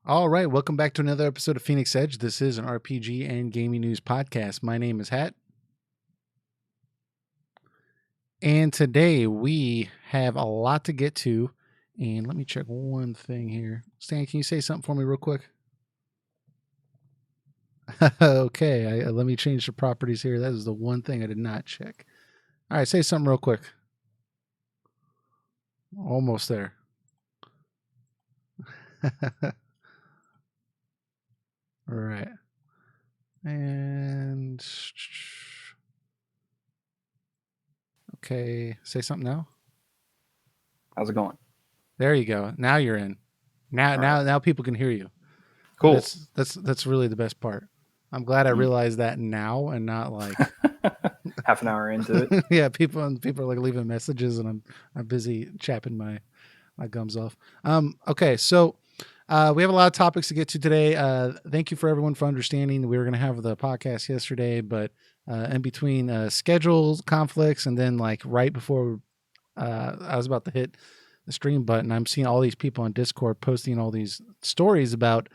All right, welcome back to another episode of Phoenix Edge. This is an RPG and gaming news podcast. My name is Hat. And today we have a lot to get to. And let me check one thing here. Stan, can you say something for me real quick? Okay, let me change the properties here. That is the one thing I did not check. All right, say something real quick. Almost there. All right. And okay, say something now. How's it going? There you go. Now you're in. Now people can hear you. Cool. That's really the best part. I'm glad I realized that now and not like half an hour into it. Yeah, people are like leaving messages and I'm busy chapping my gums off. Okay, so we have a lot of topics to get to today. Thank you for everyone for understanding. We were going to have the podcast yesterday, but in between schedules, conflicts, and then like right before I was about to hit the stream button, I'm seeing all these people on Discord posting all these stories about,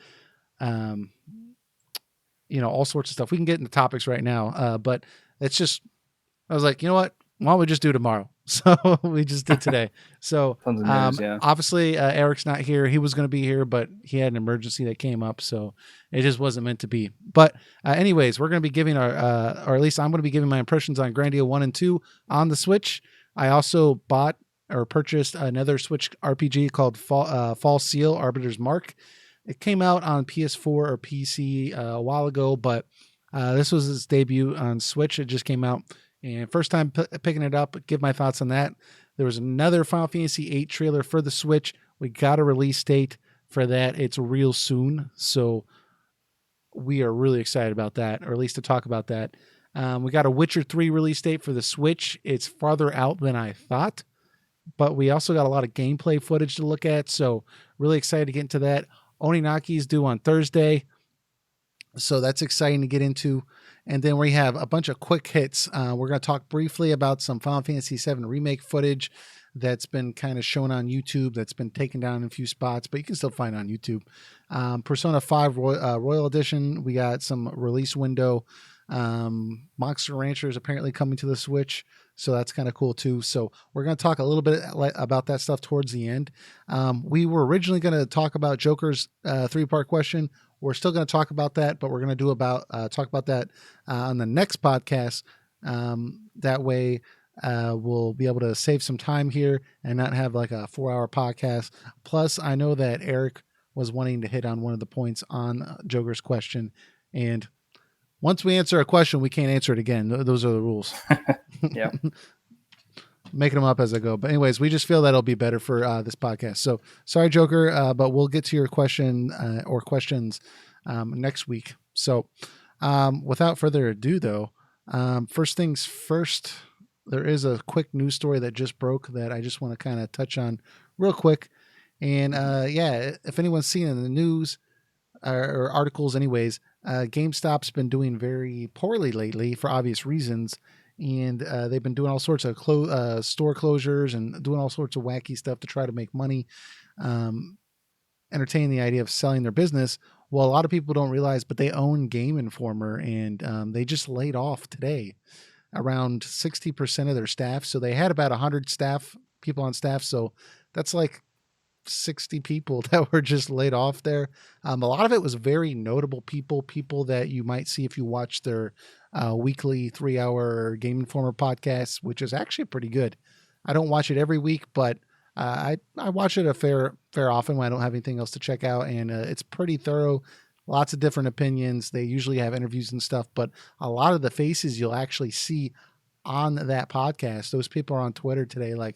all sorts of stuff. We can get into topics right now, but it's just, I was like, you know what? Why don't we just do tomorrow? So we just did today. So Tons of news, obviously Eric's not here. He was going to be here, but he had an emergency that came up. So it just wasn't meant to be. But anyways, we're going to be giving our, or at least I'm going to be giving my impressions on Grandia 1 and 2 on the Switch. I also bought or purchased another Switch RPG called Fall Seal, Arbiter's Mark. It came out on PS4 or PC a while ago, but this was its debut on Switch. It just came out. And first time picking it up, give my thoughts on that. There was another Final Fantasy VIII trailer for the Switch. We got a release date for that. It's real soon. So we are really excited about that, or at least to talk about that. We got a Witcher 3 release date for the Switch. It's farther out than I thought, but we also got a lot of gameplay footage to look at. So really excited to get into that. Oninaki is due on Thursday. So that's exciting to get into. And then we have a bunch of quick hits. We're going to talk briefly about some Final Fantasy VII Remake footage that's been kind of shown on YouTube, that's been taken down in a few spots, but you can still find it on YouTube. Persona 5 Royal Edition, we got some release window. Monster Rancher is apparently coming to the Switch, so that's kind of cool too. So we're going to talk a little bit about that stuff towards the end. We were originally going to talk about Joker's 3-part question. We're still going to talk about that, but we're going to talk about that on the next podcast. That way we'll be able to save some time here and not have like a 4-hour podcast. Plus, I know that Eric was wanting to hit on one of the points on Joker's question. And once we answer a question, we can't answer it again. Those are the rules. Yeah. Making them up as I go. But anyways, we just feel that'll be better for this podcast. So sorry, Joker, but we'll get to your question or questions next week. So without further ado, though, first things first, there is a quick news story that just broke that I just want to kind of touch on real quick. And if anyone's seen in the news or articles anyways, GameStop's been doing very poorly lately for obvious reasons. And they've been doing all sorts of store closures and doing all sorts of wacky stuff to try to make money, entertain the idea of selling their business. Well, a lot of people don't realize, but they own Game Informer, and they just laid off today around 60% of their staff. So they had about 100 people on staff. So that's like 60 people that were just laid off there. A lot of it was very notable people that you might see if you watch their weekly 3-hour Game Informer podcast, which is actually pretty good. I don't watch it every week, but I watch it a fair often when I don't have anything else to check out, and it's pretty thorough. Lots of different opinions. They usually have interviews and stuff, but a lot of the faces you'll actually see on that podcast, those people are on Twitter today like,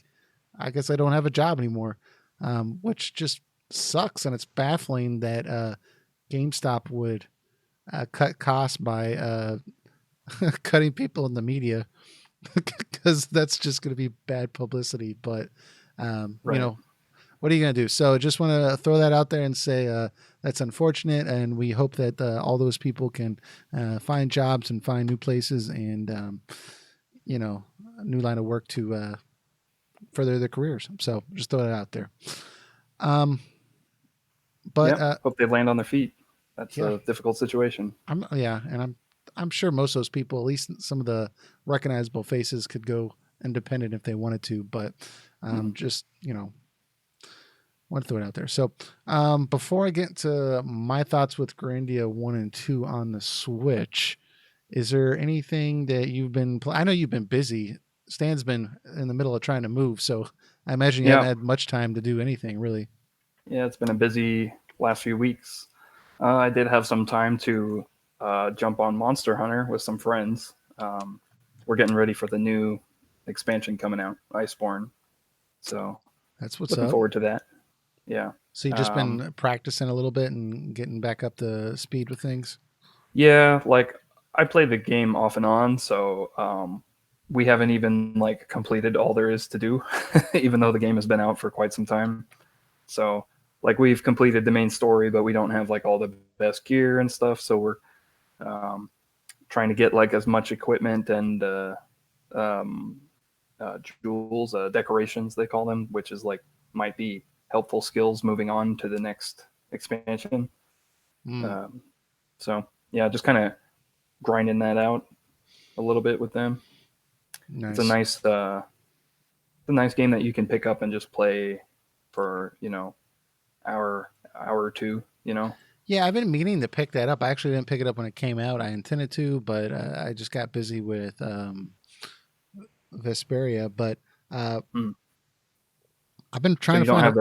I guess I don't have a job anymore, which just sucks, and it's baffling that GameStop would cut costs by cutting people in the media because that's just going to be bad publicity. But right. what are you going to do? So just want to throw that out there and say that's unfortunate. And we hope that all those people can find jobs and find new places and, a new line of work to further their careers. So just throw it out there. Um, but Hope they land on their feet. That's yeah. a difficult situation. And I'm sure most of those people, at least some of the recognizable faces, could go independent if they wanted to. But just want to throw it out there. So before I get to my thoughts with Grandia 1 and 2 on the Switch, is there anything that you've been? I know you've been busy. Stan's been in the middle of trying to move, so I imagine you haven't had much time to do anything really. Yeah, it's been a busy last few weeks. I did have some time to jump on Monster Hunter with some friends. We're getting ready for the new expansion coming out, Iceborne. So that's what's looking forward to that. Yeah. So you've just been practicing a little bit and getting back up to speed with things? Yeah, like I play the game off and on, so we haven't even like completed all there is to do, even though the game has been out for quite some time. So like we've completed the main story, but we don't have like all the best gear and stuff. So we're trying to get like as much equipment and jewels, decorations they call them, which is like might be helpful skills moving on to the next expansion. So yeah, just kind of grinding that out a little bit with them. Nice. It's a nice game that you can pick up and just play for hour or two. Yeah, I've been meaning to pick that up. I actually didn't pick it up when it came out. I intended to, but I just got busy with Vesperia. But I've been trying to find.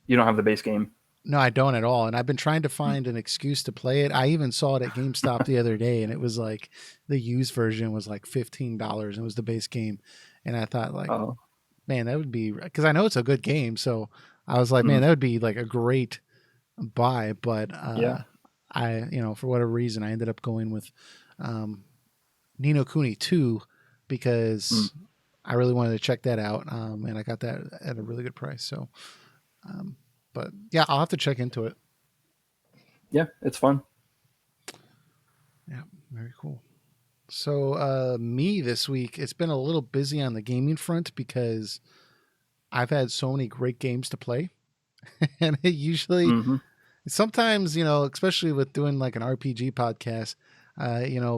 You don't have the base game. No, I don't at all. And I've been trying to find an excuse to play it. I even saw it at GameStop the other day, and it was like the used version was like $15. It was the base game, and I thought like, man, that would be, because I know it's a good game. So I was like, man, that would be like a great buy. But I, for whatever reason, I ended up going with Ni no Kuni 2 because I really wanted to check that out, and I got that at a really good price. So. But yeah, I'll have to check into it. Yeah, it's fun. Yeah, very cool. So me this week, it's been a little busy on the gaming front because I've had so many great games to play. And it usually, sometimes, especially with doing like an RPG podcast,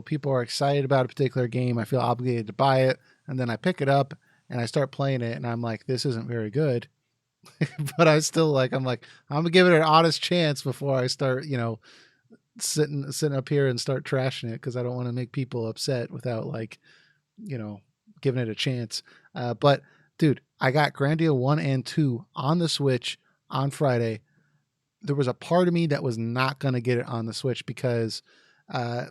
people are excited about a particular game. I feel obligated to buy it. And then I pick it up and I start playing it and I'm like, this isn't very good. But I still I'm gonna give it an honest chance before I start, sitting up here and start trashing it because I don't want to make people upset without giving it a chance. But dude, I got Grandia 1 and 2 on the Switch on Friday. There was a part of me that was not gonna get it on the Switch because I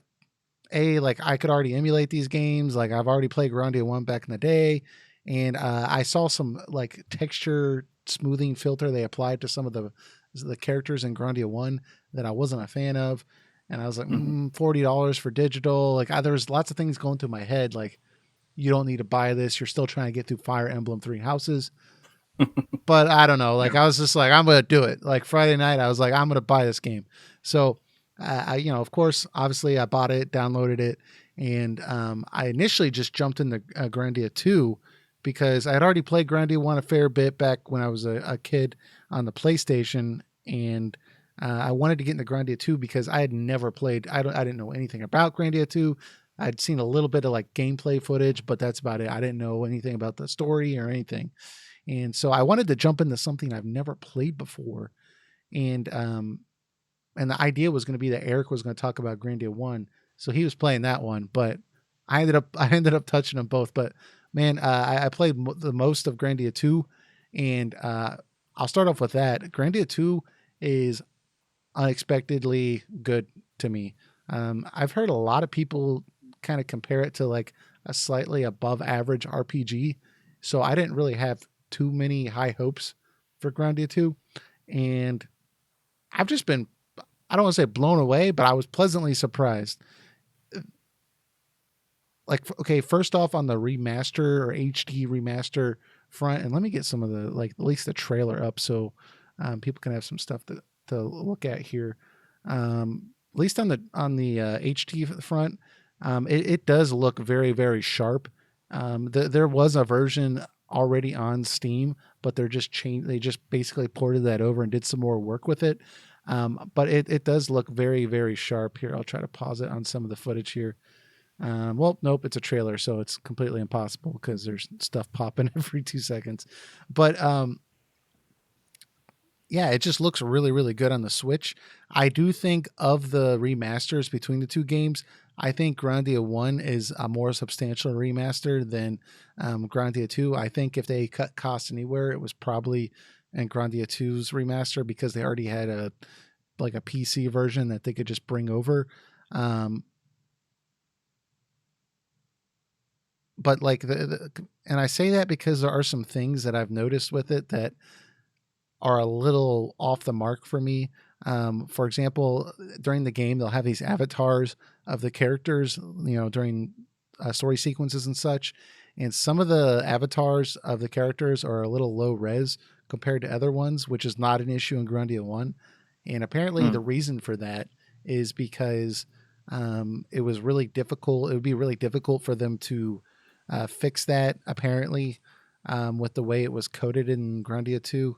could already emulate these games. Like I've already played Grandia 1 back in the day, and I saw some like texture smoothing filter they applied to some of the characters in Grandia 1 that I wasn't a fan of, and I was like, $40 for digital. Like there was lots of things going through my head like, you don't need to buy this, you're still trying to get through Fire Emblem 3 Houses. But I don't know, like I was just like, I'm gonna do it. Like Friday night I was like, I'm gonna buy this game. So I of course, obviously I bought it, downloaded it, and I initially just jumped into Grandia 2 because I had already played Grandia 1 a fair bit back when I was a kid on the PlayStation, and I wanted to get into Grandia 2 because I had never played. I didn't know anything about Grandia 2. I'd seen a little bit of like gameplay footage, but that's about it. I didn't know anything about the story or anything, and so I wanted to jump into something I've never played before, and the idea was going to be that Eric was going to talk about Grandia 1, so he was playing that one, but I ended up touching them both, but. Man, I played the most of Grandia 2, and I'll start off with that. Grandia 2 is unexpectedly good to me. I've heard a lot of people kind of compare it to like a slightly above average RPG, so I didn't really have too many high hopes for Grandia 2, and I've just been, I don't want to say blown away, but I was pleasantly surprised. Like, okay, first off on the remaster or HD remaster front. And let me get some of the, like, at least the trailer up so people can have some stuff to look at here. At least on the HT front, it does look very, very sharp. There was a version already on Steam, but they just basically ported that over and did some more work with it. But it does look very, very sharp here. I'll try to pause it on some of the footage here. Well, nope, it's a trailer, so it's completely impossible because there's stuff popping every 2 seconds. But yeah, it just looks really, really good on the Switch. I do think of the remasters between the two games, I think Grandia 1 is a more substantial remaster than Grandia 2. I think if they cut costs anywhere, it was probably in Grandia 2's remaster because they already had a PC version that they could just bring over. But like and I say that because there are some things that I've noticed with it that are a little off the mark for me. For example, during the game, they'll have these avatars of the characters, during story sequences and such. And some of the avatars of the characters are a little low res compared to other ones, which is not an issue in Grandia 1. And apparently the reason for that is because it was really difficult. It would be really difficult for them to fix that, apparently, with the way it was coded in Grandia 2.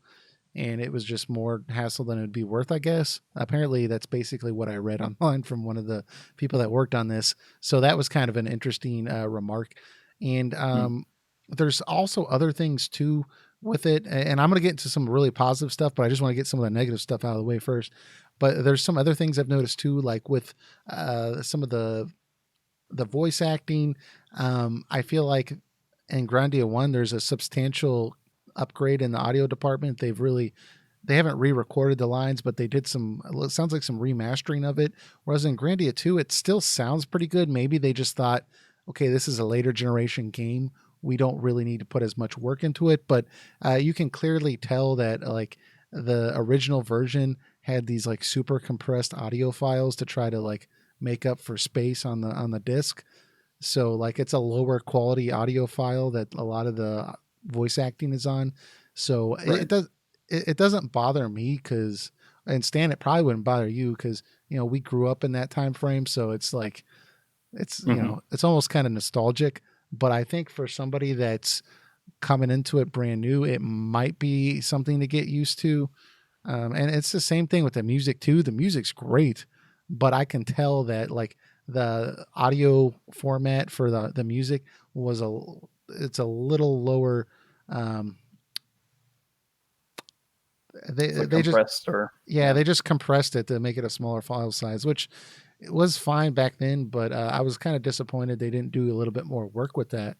And it was just more hassle than it would be worth, I guess. Apparently, that's basically what I read online from one of the people that worked on this. So that was kind of an interesting remark. And there's also other things too with it. And I'm going to get into some really positive stuff, but I just want to get some of the negative stuff out of the way first. But there's some other things I've noticed too, like with some of the voice acting. I feel like in Grandia 1, there's a substantial upgrade in the audio department. They haven't re-recorded the lines, but they did it sounds like some remastering of it. Whereas in Grandia 2, it still sounds pretty good. Maybe they just thought, okay, this is a later generation game. We don't really need to put as much work into it, but you can clearly tell that like the original version had these like super compressed audio files to try to like make up for space on the disc. So like it's a lower quality audio file that a lot of the voice acting is on. So Right. it doesn't bother me because, and Stan, it probably wouldn't bother you because we grew up in that time frame. So it's like it's it's almost kind of nostalgic. But I think for somebody that's coming into it brand new, it might be something to get used to. And it's the same thing with the music too. The music's great, but I can tell that like the audio format for the music it's a little lower. They just they just compressed it to make it a smaller file size, which it was fine back then, but I was kind of disappointed they didn't do a little bit more work with that.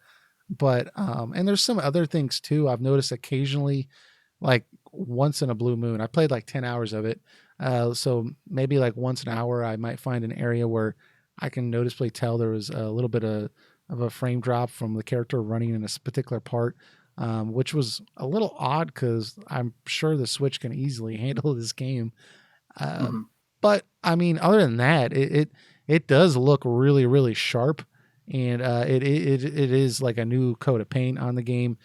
But and there's some other things too. I've noticed occasionally, like once in a blue moon, I played like 10 hours of it. So maybe like once an hour, I might find an area where I can noticeably tell there was a little bit of a frame drop from the character running in a particular part, which was a little odd because I'm sure the Switch can easily handle this game. But I mean, other than that, it does look really, really sharp, and it is like a new coat of paint on the game.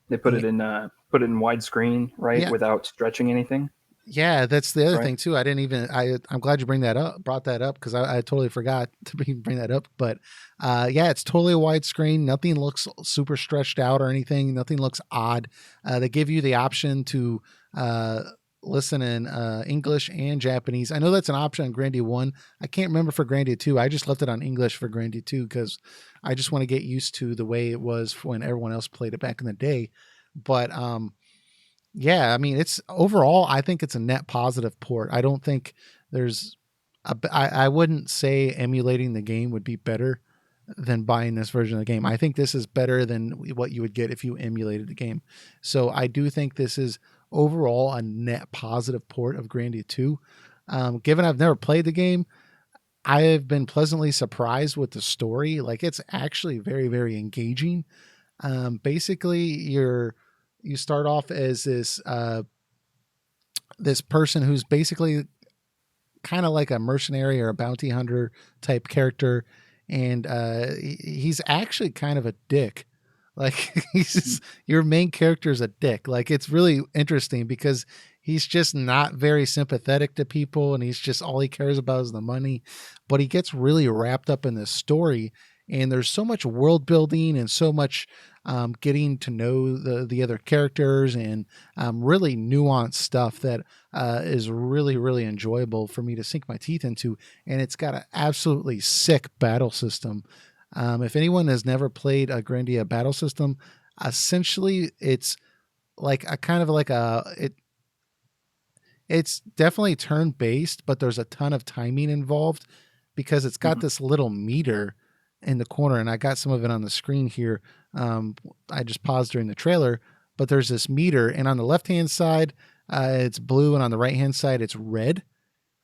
They put it in widescreen, right, Yeah, without stretching anything. yeah, that's the other Right. thing too. I'm glad you brought that up because I totally forgot to bring that up. But yeah, it's totally a widescreen. Nothing looks super stretched out or anything. Nothing looks odd. They give you the option to listen in English and Japanese. I know that's an option on Grandia 1. I can't remember for Grandia 2. I just left it on English for Grandia 2 because I just want to get used to the way it was when everyone else played it back in the day. But yeah, I mean, it's overall, I think it's a net positive port. I don't think I wouldn't say emulating the game would be better than buying this version of the game. I think this is better than what you would get if you emulated the game. So I do think this is overall a net positive port of Grandia 2. Given I've never played the game, I have been pleasantly surprised with the story. Like it's actually very, very engaging. Basically, you start off as this person who's basically kind of like a mercenary or a bounty hunter type character, and he's actually kind of a dick Like he's just, your main character is a dick. Like it's really interesting because he's just not very sympathetic to people, and he's just all he cares about is the money. But he gets really wrapped up in this story, and there's so much world building and so much getting to know the other characters and really nuanced stuff that is really really enjoyable for me to sink my teeth into. And it's got an absolutely sick battle system. If anyone has never played a Grandia battle system, essentially it's like a kind of like it's definitely turn based, but there's a ton of timing involved because it's got Mhm. this little meter in the corner, and I got some of it on the screen here. I just paused during the trailer, but there's this meter, and on the left hand side, it's blue, and on the right hand side, it's red.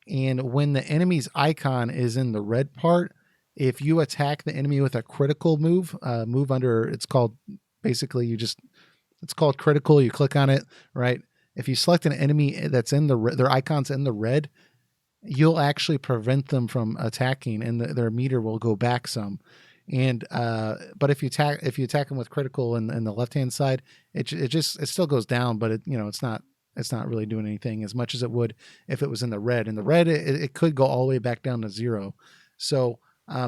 And when the enemy's icon is in the red part, if you attack the enemy with a critical move, move under, it's called basically you just it's called critical. You click on it, right? If you select an enemy that's in their icons in the red, you'll actually prevent them from attacking, and their meter will go back some. And but if you attack them with critical in the left hand side, it still goes down, but it's not really doing anything as much as it would if it was in the red. In the red, it could go all the way back down to zero. So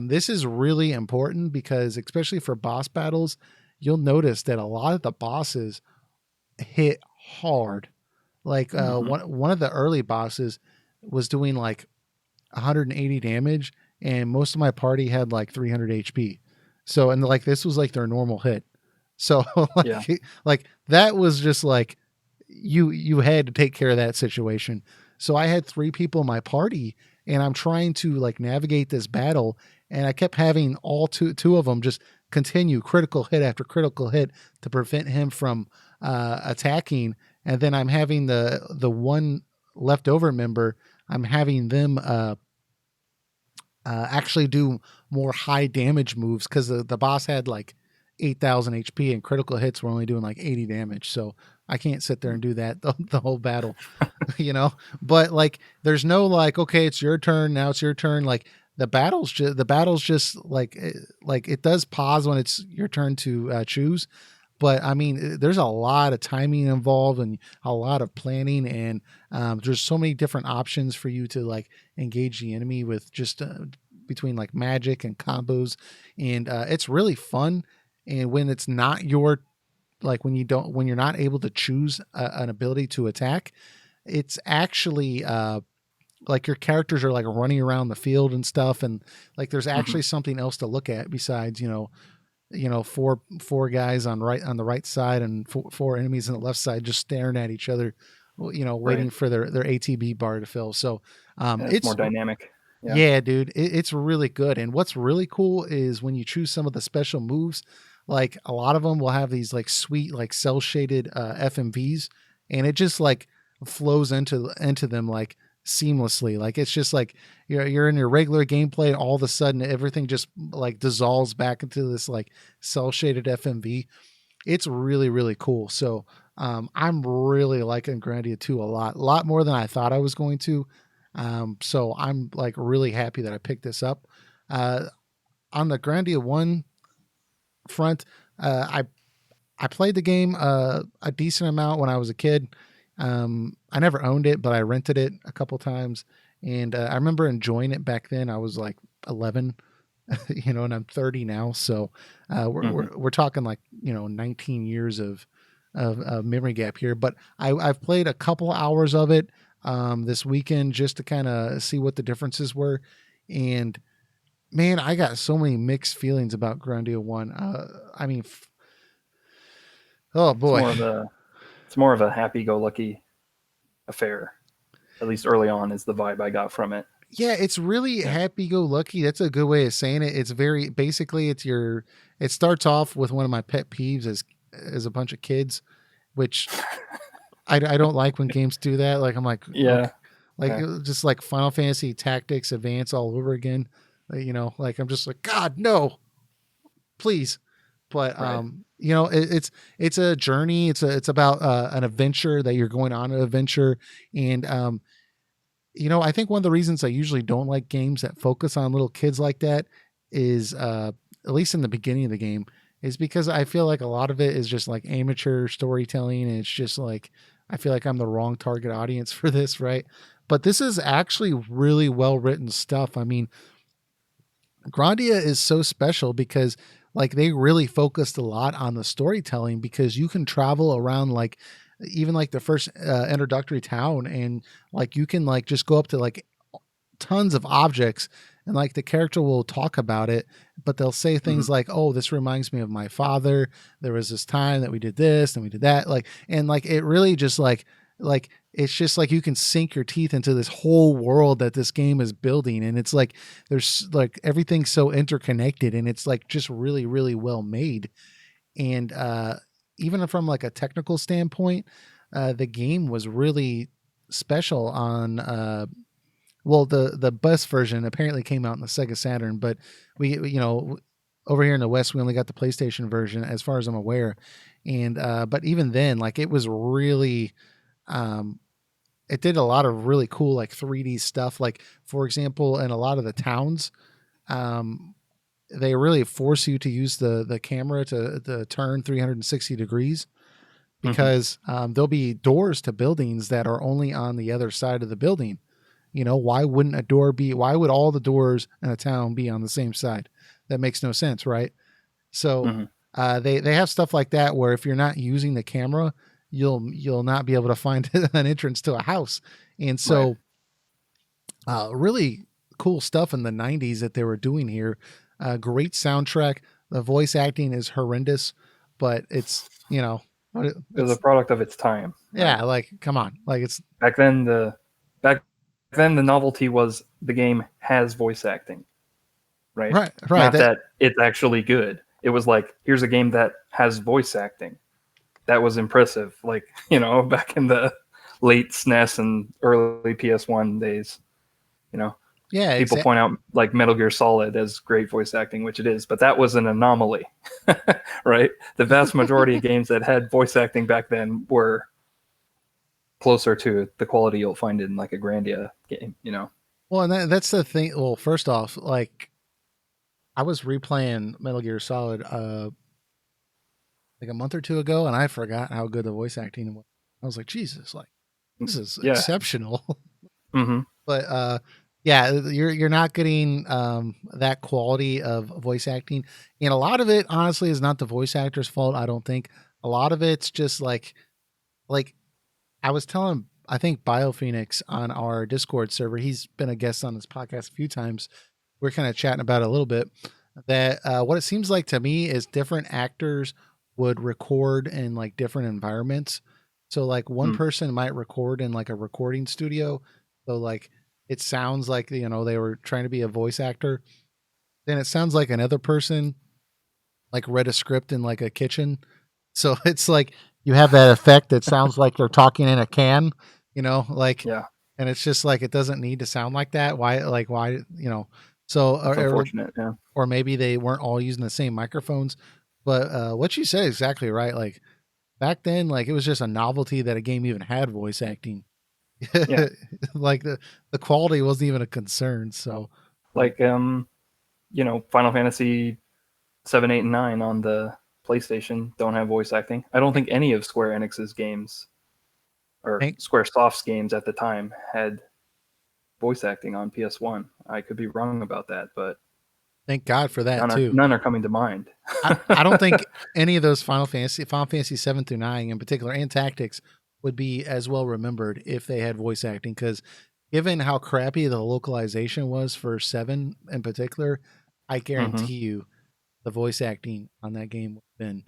this is really important because especially for boss battles, you'll notice that a lot of the bosses hit hard. Like Mhm. one of the early bosses was doing like 180 damage, and most of my party had like 300 HP. So and like this was like their normal hit. So Yeah. like that was just like you had to take care of that situation. So I had three people in my party, and I'm trying to like navigate this battle, and I kept having all two of them just continue critical hit after critical hit to prevent him from attacking. And then I'm having the one leftover member, I'm having them actually do more high damage moves because the boss had like 8,000 HP and critical hits were only doing like 80 damage. So I can't sit there and do that the whole battle, you know. But like, there's no like, okay, it's your turn now. It's your turn. Like the battle's just like it does pause when it's your turn to choose. But I mean, there's a lot of timing involved and a lot of planning, and there's so many different options for you to like engage the enemy with just between like magic and combos, and it's really fun. And when it's not your like when you're not able to choose an ability to attack, it's actually like your characters are like running around the field and stuff, and like there's Mhm. actually something else to look at besides four guys on the right side and four enemies on the left side just staring at each other, Right. waiting for their ATB bar to fill. So Yeah, it's more it's dynamic. Yeah. yeah, dude, it's really good. And what's really cool is when you choose some of the special moves, like a lot of them will have these like sweet like cell shaded FMVs, and it just like flows into them like seamlessly. Like it's just like you're in your regular gameplay, and all of a sudden everything just like dissolves back into this like cell shaded FMV. It's really really cool. So I'm really liking Grandia 2 a lot more than I thought I was going to. So I'm like really happy that I picked this up. Uh, on the Grandia 1 front, I played the game a decent amount when I was a kid. I never owned it, but I rented it a couple times, and I remember enjoying it back then. I was like 11, and I'm 30 now, so Mhm. we're talking like 19 years of memory gap here. But I've played a couple hours of it this weekend just to kind of see what the differences were, and man, I got so many mixed feelings about Grandia 1. I mean, oh It's boy. more of a it's more of a happy-go-lucky affair. At least early on is the vibe I got from it. Yeah, it's really Yeah. happy go lucky. That's a good way of saying it. It's very basically it starts off with one of my pet peeves as a bunch of kids, which I don't like when games do that. Like I'm like, Yeah. okay, like Yeah. just like Final Fantasy Tactics Advance all over again. Like I'm just like, God, no, please. But Right. it's a journey. It's about an adventure that you're going on an adventure, and I think one of the reasons I usually don't like games that focus on little kids like that is, at least in the beginning of the game, is because I feel like a lot of it is just like amateur storytelling, and it's just like I feel like I'm the wrong target audience for this, right? But this is actually really well written stuff. I mean, Grandia is so special because like they really focused a lot on the storytelling, because you can travel around like even like the first introductory town, and like you can like just go up to like tons of objects, and like the character will talk about it, but they'll say Hmm. things like, oh, this reminds me of my father, there was this time that we did this and we did that, like, and like it really just like it's just like you can sink your teeth into this whole world that this game is building, and it's like there's like everything's so interconnected, and it's like just really really well made. And even from like a technical standpoint, the game was really special on well, the bus version apparently came out in the Sega Saturn, but over here in the West we only got the PlayStation version as far as I'm aware. And but even then, like it was really um it did a lot of really cool like 3D stuff. Like for example, in a lot of the towns, um they really force you to use the camera to turn 360 degrees, Hmm. because there'll be doors to buildings that are only on the other side of the building. Why wouldn't a door be, why would all the doors in a town be on the same side? That makes no sense, right? So Hmm. they have stuff like that where if you're not using the camera, you'll not be able to find an entrance to a house. And Right. so really cool stuff in the 90s that they were doing here. Great soundtrack. The voice acting is horrendous, but it's, It was a it's, product of its time, right? yeah, like, come on. Like, it's Back then, the novelty was the game has voice acting, right? right, right. Not That, that it's actually good. It was like, here's a game that has voice acting. That was impressive. Like, back in the late SNES and early PS1 days, you know, yeah, people exactly. point out like Metal Gear Solid as great voice acting, which it is, but that was an anomaly, right? The vast majority of games that had voice acting back then were closer to the quality you'll find in like a Grandia game. Well, and that's the thing. Well, first off, like I was replaying Metal Gear Solid like a month or two ago, and I forgot how good the voice acting was. I was like, Jesus, like this is Yeah. exceptional. Hmm. But yeah, you're not getting that quality of voice acting, and a lot of it honestly is not the voice actor's fault. I don't think a lot of it's just like I was telling, I think BioPhoenix on our Discord server. He's been a guest on this podcast a few times. We're kind of chatting about it a little bit. That what it seems like to me is different actors would record in like different environments. So like one Mm. person might record in like a recording studio. So like it sounds like they were trying to be a voice actor. Then it sounds like another person like read a script in like a kitchen. So it's like you have that effect that sounds like they're talking in a can, like, Yeah, and it's just like it doesn't need to sound like that. Why, so that's unfortunate. Yeah, or maybe they weren't all using the same microphones. But what you said is exactly right. Like back then, like it was just a novelty that a game even had voice acting. yeah. Like the quality wasn't even a concern. So Like Final Fantasy 7, 8, and 9 on the PlayStation don't have voice acting. I don't think any of Square Enix's games or thank SquareSoft's games at the time had voice acting on PS1. I could be wrong about that, but thank God for that none are too. none are coming to mind. I don't think any of those Final Fantasy 7 through 9 in particular, and Tactics, would be as well remembered if they had voice acting. Because given how crappy the localization was for 7 in particular, I Hmm. guarantee you the voice acting on that game would have been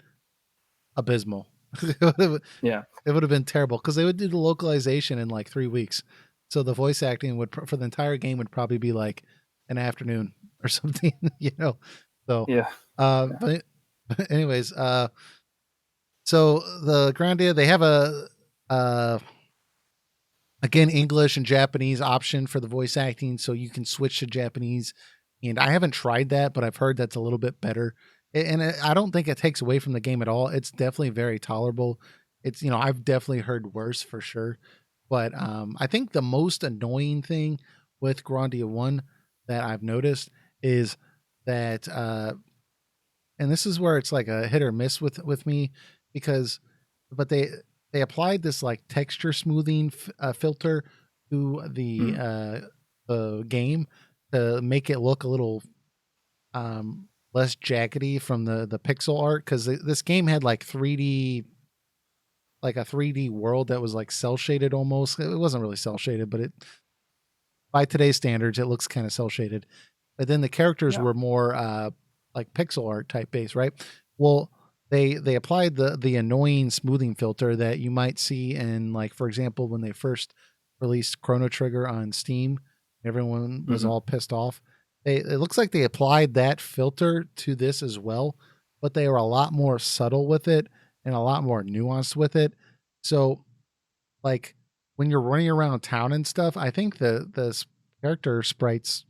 abysmal. It Yeah, would have been terrible because they would do the localization in like 3 weeks. So the voice acting would for the entire game would probably be like an afternoon or something, So, yeah, but anyways, so the Grandia, they have a uh again English and Japanese option for the voice acting, so you can switch to Japanese. And I haven't tried that, but I've heard that's a little bit better. And I don't think it takes away from the game at all. It's definitely very tolerable. It's I've definitely heard worse for sure. But I think the most annoying thing with Grandia 1 that I've noticed is that and this is where it's like a hit or miss with me, because but they applied this like texture smoothing filter to Mm. the game to make it look a little less jaggedy from the pixel art, because this game had like 3D, like a 3D world that was like cell shaded almost. It wasn't really cell shaded, but it, by today's standards, it looks kind of cell shaded. But then the characters Yeah. were more like pixel art type based, right? Well, they applied the annoying smoothing filter that you might see in, like, for example, when they first released Chrono Trigger on Steam, everyone was Hmm. all pissed off. It looks like they applied that filter to this as well, but they were a lot more subtle with it and a lot more nuanced with it. So, like, when you're running around town and stuff, I think the character sprites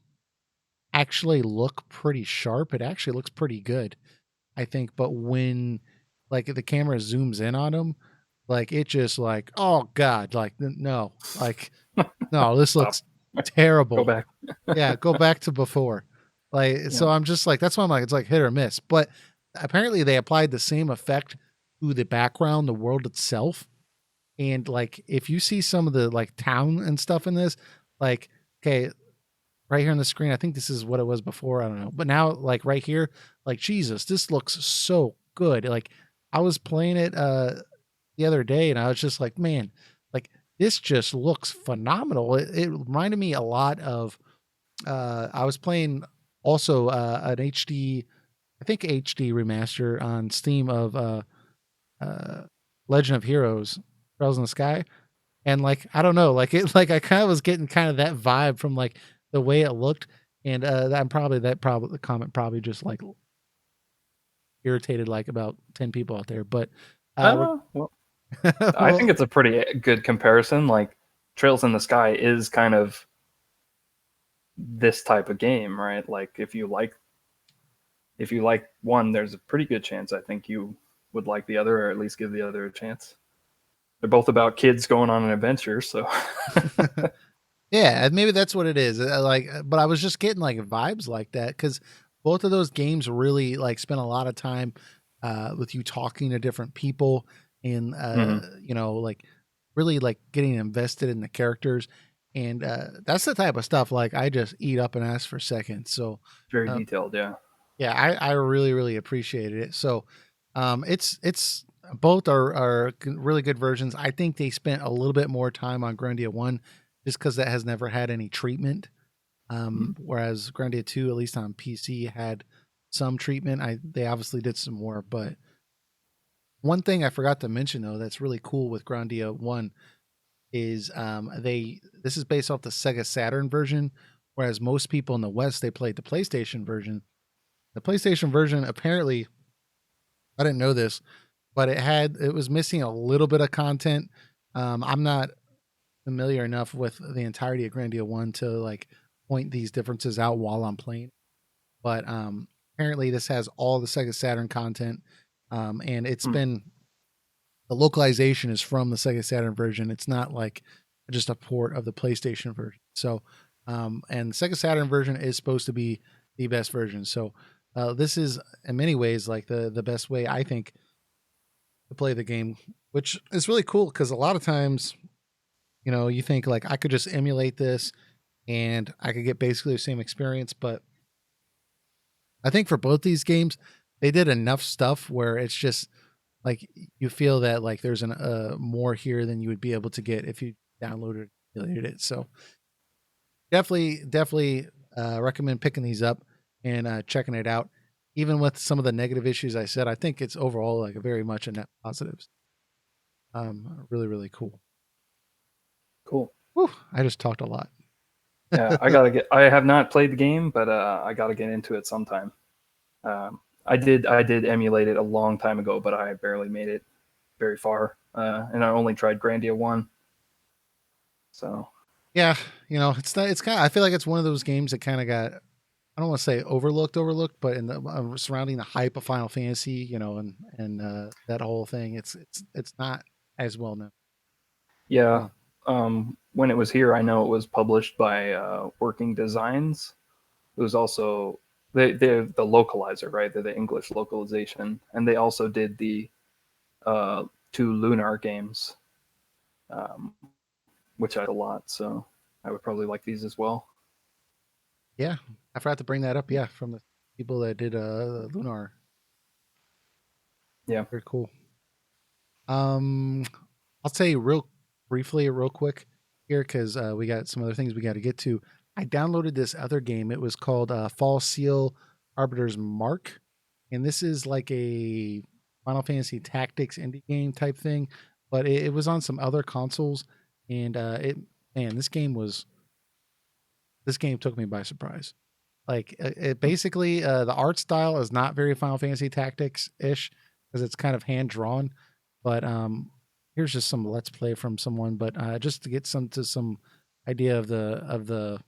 actually look pretty sharp. It actually looks pretty good, I think. But when like the camera zooms in on them, like it just like, oh god, like no, like no, this Stop. looks Go terrible. back. Yeah, go back to before. Like, so Yeah. I'm just like, that's why I'm like, it's like hit or miss. But apparently they applied the same effect to the background, the world itself. And like if you see some of the like town and stuff in this, like, okay, right here on the screen, I think this is what it was before, I don't know. But now, like right here, like Jesus, this looks so good. Like I was playing it the other day and I was just like, man, like this just looks phenomenal. It reminded me a lot of I was playing also an HD, I think HD remaster on Steam of uh Legend of Heroes, Trails in the Sky. And like, I don't know, like it, like I kind of was getting kind of that vibe from like the way it looked. And I'm probably that probably the comment probably just like irritated like about 10 people out there. But we're Well, I think well, it's a pretty good comparison. Like Trails in the Sky is kind of this type of game, right? Like if you like one, there's a pretty good chance I think you would like the other, or at least give the other a chance. They're both about kids going on an adventure, so yeah, maybe that's what it is. Like, but I was just getting like vibes like that because both of those games really like spent a lot of time with you talking to different people and Mhm. like really like getting invested in the characters, and that's the type of stuff like I just eat up and ask for seconds. So Very uh, detailed. Yeah. yeah, I really really appreciated it. So it's both are really good versions. I think they spent a little bit more time on Grandia 1 just because that has never had any treatment. Mhm. Whereas Grandia 2, at least on PC, had some treatment. They obviously did some more, but one thing I forgot to mention though that's really cool with Grandia 1 is they this is based off the Sega Saturn version, whereas most people in the West they played the PlayStation version. The PlayStation version apparently, I didn't know this, but it was missing a little bit of content. I'm not familiar enough with the entirety of Grandia 1 to like point these differences out while I'm playing. But apparently this has all the Sega Saturn content. And it's Mm. been the localization is from the Sega Saturn version. It's not like just a port of the PlayStation version. So and the Sega Saturn version is supposed to be the best version. So this is in many ways like the best way I think to play the game, which is really cool because a lot of times, you think like I could just emulate this and I could get basically the same experience. But I think for both these games, they did enough stuff where it's just like you feel that like there's an more here than you would be able to get if you downloaded it. So definitely recommend picking these up and checking it out. Even with some of the negative issues I said, I think it's overall like a very much a net positives. Really really cool. Cool. Whew, I just talked a lot. Yeah, I gotta get. I have not played the game, but I gotta get into it sometime. I did emulate it a long time ago, but I barely made it very far, and I only tried Grandia 1. So Yeah, it's not. It's kind of. I feel like it's one of those games that kind of got. I don't want to say overlooked, but in the surrounding the hype of Final Fantasy, and that whole thing, it's not as well known. yeah, So, when it was here, I know it was published by Working Designs. It was also they're the localizer, right? They're the English localization, and they also did the two Lunar games, um, which I like a lot. So I would probably like these as well. Yeah, I forgot to bring that up. Yeah, from the people that did Lunar. Yeah. Very cool. Um, I'll say real briefly, real quick here, because we got some other things we got to get to. I downloaded this other game. It was called Fall Seal Arbiter's Mark, and this is like a Final Fantasy Tactics indie game type thing, but it was on some other consoles, and it man, this game took me by surprise. Like it basically, the art style is not very Final Fantasy Tactics ish because it's kind of hand drawn. But here's just some let's play from someone, but just to get some idea of the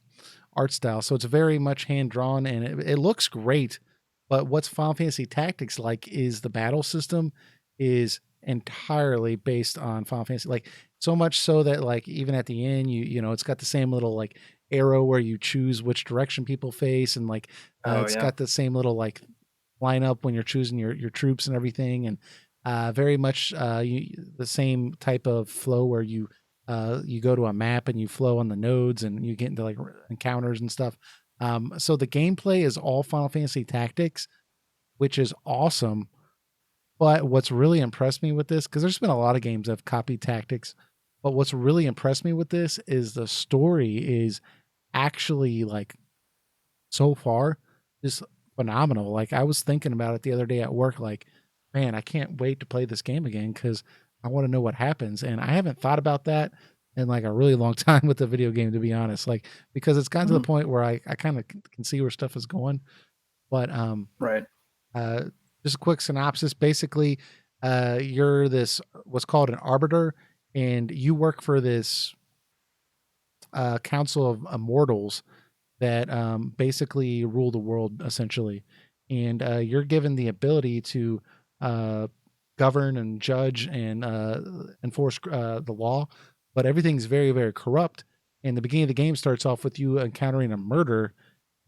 art style. So it's very much hand drawn and it looks great. But what's Final Fantasy Tactics like is the battle system is entirely based on Final Fantasy. Like so much so that like even at the end, you know it's got the same little like arrow where you choose which direction people face, and like Oh it's yeah. got the same little like lineup when you're choosing your troops and everything, and very much the same type of flow where you go to a map and you flow on the nodes and you get into like encounters and stuff. So the gameplay is all Final Fantasy Tactics, which is awesome. But what's really impressed me with this, because there's been a lot of games that have copied Tactics, but what's really impressed me with this is the story is actually like so far just phenomenal. Like I was thinking about it the other day at work, like, man, I can't wait to play this game again because I want to know what happens. And I haven't thought about that in like a really long time with the video game, to be honest. Like because it's gotten to the Mhm. point where I kind of can see where stuff is going. But Right. uh just a quick synopsis. Basically, you're this what's called an arbiter, and you work for this council of immortals that basically rule the world essentially, and you're given the ability to uh, govern and judge and enforce the law, but everything's very very corrupt. And the beginning of the game starts off with you encountering a murder,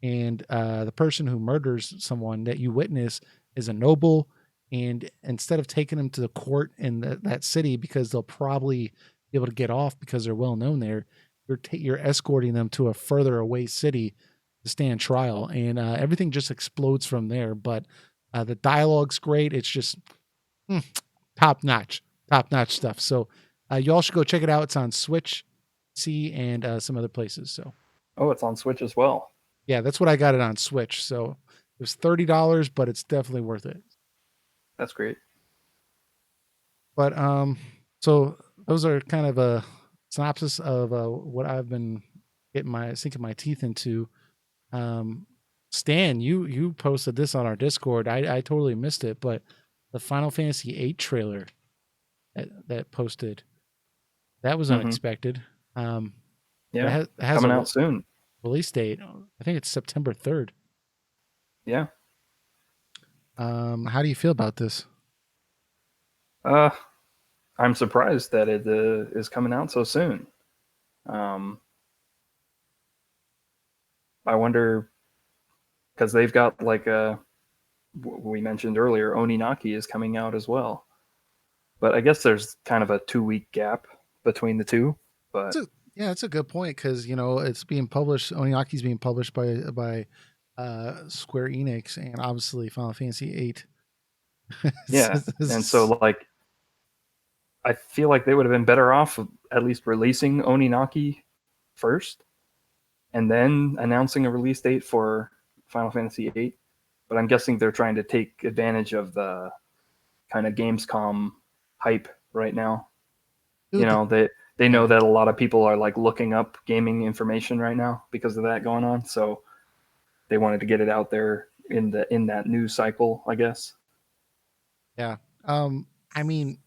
and the person who murders someone that you witness is a noble. And instead of taking them to the court in that city because they'll probably be able to get off because they're well known there, you're escorting them to a further away city to stand trial, and everything just explodes from there. But the dialogue's great. It's just mm, top notch, top notch stuff. So you all should go check it out. It's on Switch, C, and some other places. So Oh, it's on Switch as well. yeah, that's what I got it on Switch. So it was $30, but it's definitely worth it. That's great. But so those are kind of a synopsis of what I've been sinking my teeth into. Um, Stan, you posted this on our Discord. I totally missed it, but the Final Fantasy VIII trailer that posted, that was Hmm. unexpected. But Yeah. it has Coming a out soon. release date. I think it's September 3rd. Yeah. How do you feel about this? Uh, I'm surprised that it is coming out so soon. Um, I wonder because they've got like we mentioned earlier, Oninaki is coming out as well. But I guess there's kind of a 2 week gap between the two. It's But yeah, that's a good point because you know it's being published. Onyaki's being published by Square Enix, and obviously Final Fantasy VIII. yeah, and so like I feel like they would have been better off at least releasing Oninaki first and then announcing a release date for Final Fantasy VIII. But I'm guessing they're trying to take advantage of the kind of Gamescom hype right now. You Dude, know, they yeah, know that a lot of people are like looking up gaming information right now because of that going on. So they wanted to get it out there in that news cycle, I guess. yeah. Um, I mean,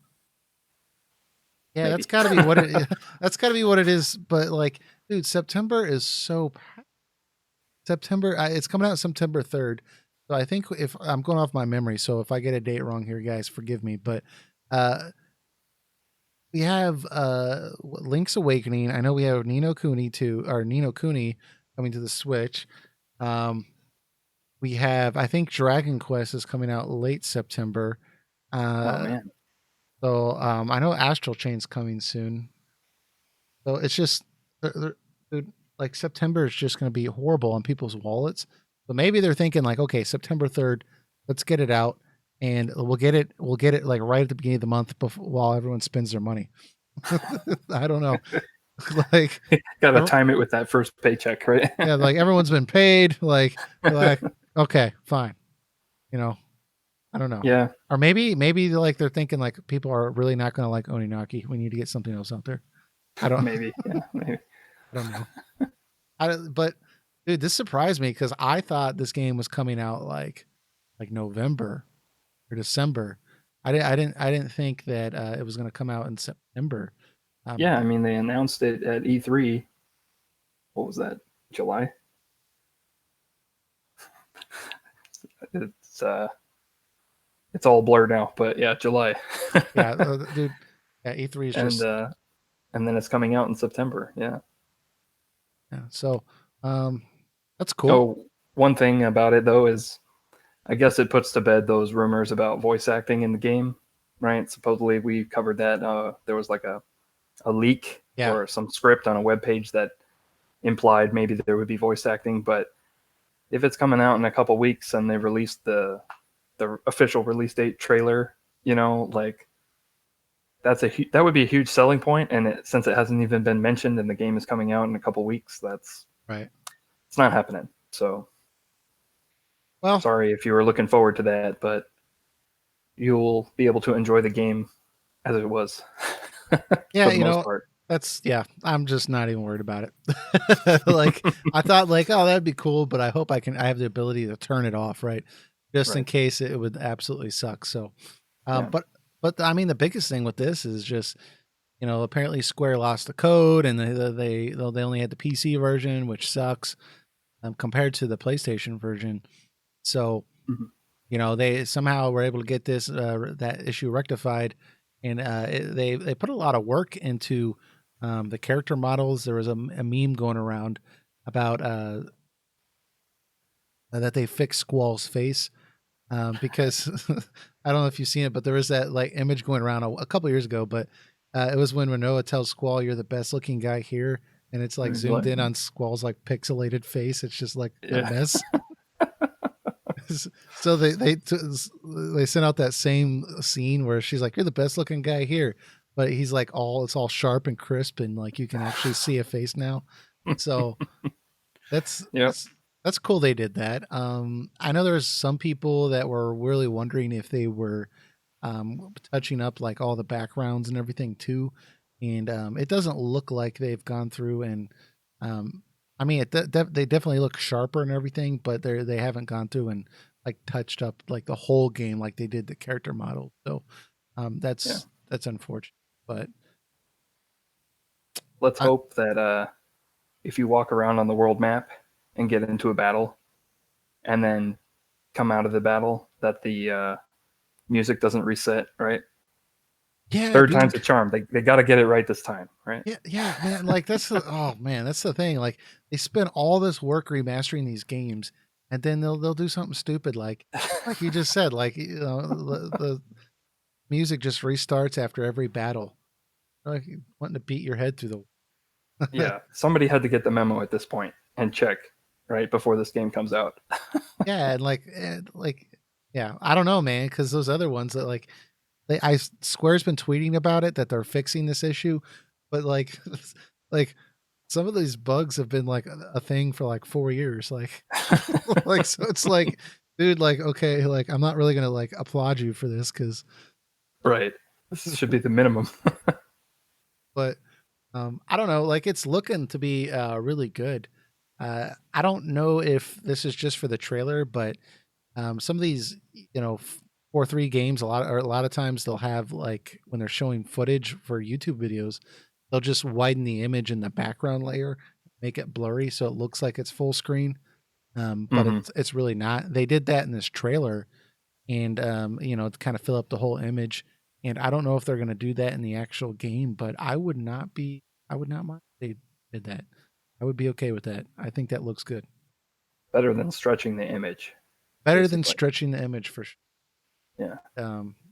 yeah, that's Maybe. got to be what it. That's got to be what it is. But like, dude, September is so September. It's coming out September 3rd. So I think if I'm going off my memory, so if I get a date wrong here, guys, forgive me. But uh, we have Link's Awakening. I know we have Nino Kuni coming to the Switch. Um, We have, I think, Dragon Quest is coming out late September. Oh Uh, man. so I know Astral Chain's coming soon. So it's just, dude, like September is just going to be horrible on people's wallets. So maybe they're thinking like, okay, September 3rd, let's get it out, and we'll get it like right at the beginning of the month before, while everyone spends their money. I don't know, like, Got to time it with that first paycheck, right? yeah, like everyone's been paid, like okay, fine, you know, I don't know. Yeah, Or maybe like they're thinking like people are really not going to like Oninaki. We need to get something else out there. I don't maybe. Yeah, maybe. I don't know. But dude, this surprised me because I thought this game was coming out like November or December. I didn't think that it was going to come out in September. Yeah, I But mean they announced it at E3. What was that? July. It's it's all blurred now, but yeah, July. yeah, dude, yeah, E3 is and just and then it's coming out in September. Yeah. yeah. So um, that's cool. Oh, one thing about it though is I guess it puts to bed those rumors about voice acting in the game, right? Supposedly we covered that. There was like a leak Yeah, or some script on a web page that implied maybe there would be voice acting, but if it's coming out in a couple weeks and they released the official release date trailer, like that would be a huge selling point. And since it hasn't even been mentioned and the game is coming out in a couple weeks, right. it's not happening. So Well, sorry if you were looking forward to that, but you'll be able to enjoy the game as it was yeah, for the most part. that's yeah. I'm just not even worried about it. Like I thought, like oh that'd be cool, but I hope I have the ability to turn it off, right? Just in Right. case it would absolutely suck. So, Yeah. but I mean the biggest thing with this is just apparently Square lost the code and they only had the PC version, which sucks compared to the PlayStation version. So Mhm. they somehow were able to get this that issue rectified, and they put a lot of work into the character models. There was a meme going around about that they fixed Squall's face because I don't know if you've seen it, but there was that like image going around a couple years ago, but it was when Manoa tells Squall, "You're the best looking guy here," and it's like It's zoomed like, in on Squall's like pixelated face. It's just like a yeah. mess. So they sent out that same scene where she's like, "You're the best looking guy here," but he's like it's all sharp and crisp, and like you can actually see a face now. So that's Yep. that's that's cool. They did that. I know there's some people that were really wondering if they were touching up like all the backgrounds and everything too, and it doesn't look like they've gone through and um, I mean, they definitely look sharper and everything, but they haven't gone through and like touched up like the whole game like they did the character model. So Yeah. that's unfortunate, but Let's I, hope that if you walk around on the world map and get into a battle and then come out of the battle, that the music doesn't reset, right? yeah, Third time's dude. a charm. They got to get it right this time, right? Yeah, man. Like oh man, that's the thing. Like they spend all this work remastering these games, and then they'll do something stupid like you just said, like the music just restarts after every battle, like you wanting to beat your head through the Yeah. Somebody had to get the memo at this point and check right before this game comes out. yeah, and yeah, I don't know, man, because those other ones that like Square's been tweeting about it that they're fixing this issue, but like like some of these bugs have been like a thing for like 4 years, like like so it's like, dude, like okay, like I'm not really gonna like applaud you for this because, Right. This should be the minimum. but I don't know, like it's looking to be really good. I don't know if this is just for the trailer, but some of these, 4-3 games, a lot of times they'll have like when they're showing footage for YouTube videos, they'll just widen the image in the background layer, make it blurry so it looks like it's full screen. But Hmm. it's really not. They did that in this trailer, and to kind of fill up the whole image. And I don't know if they're going to do that in the actual game, but I would not mind if they did that. I would be okay with that. I think that looks good. Better than stretching the image. Better than basically. stretching the image for Yeah.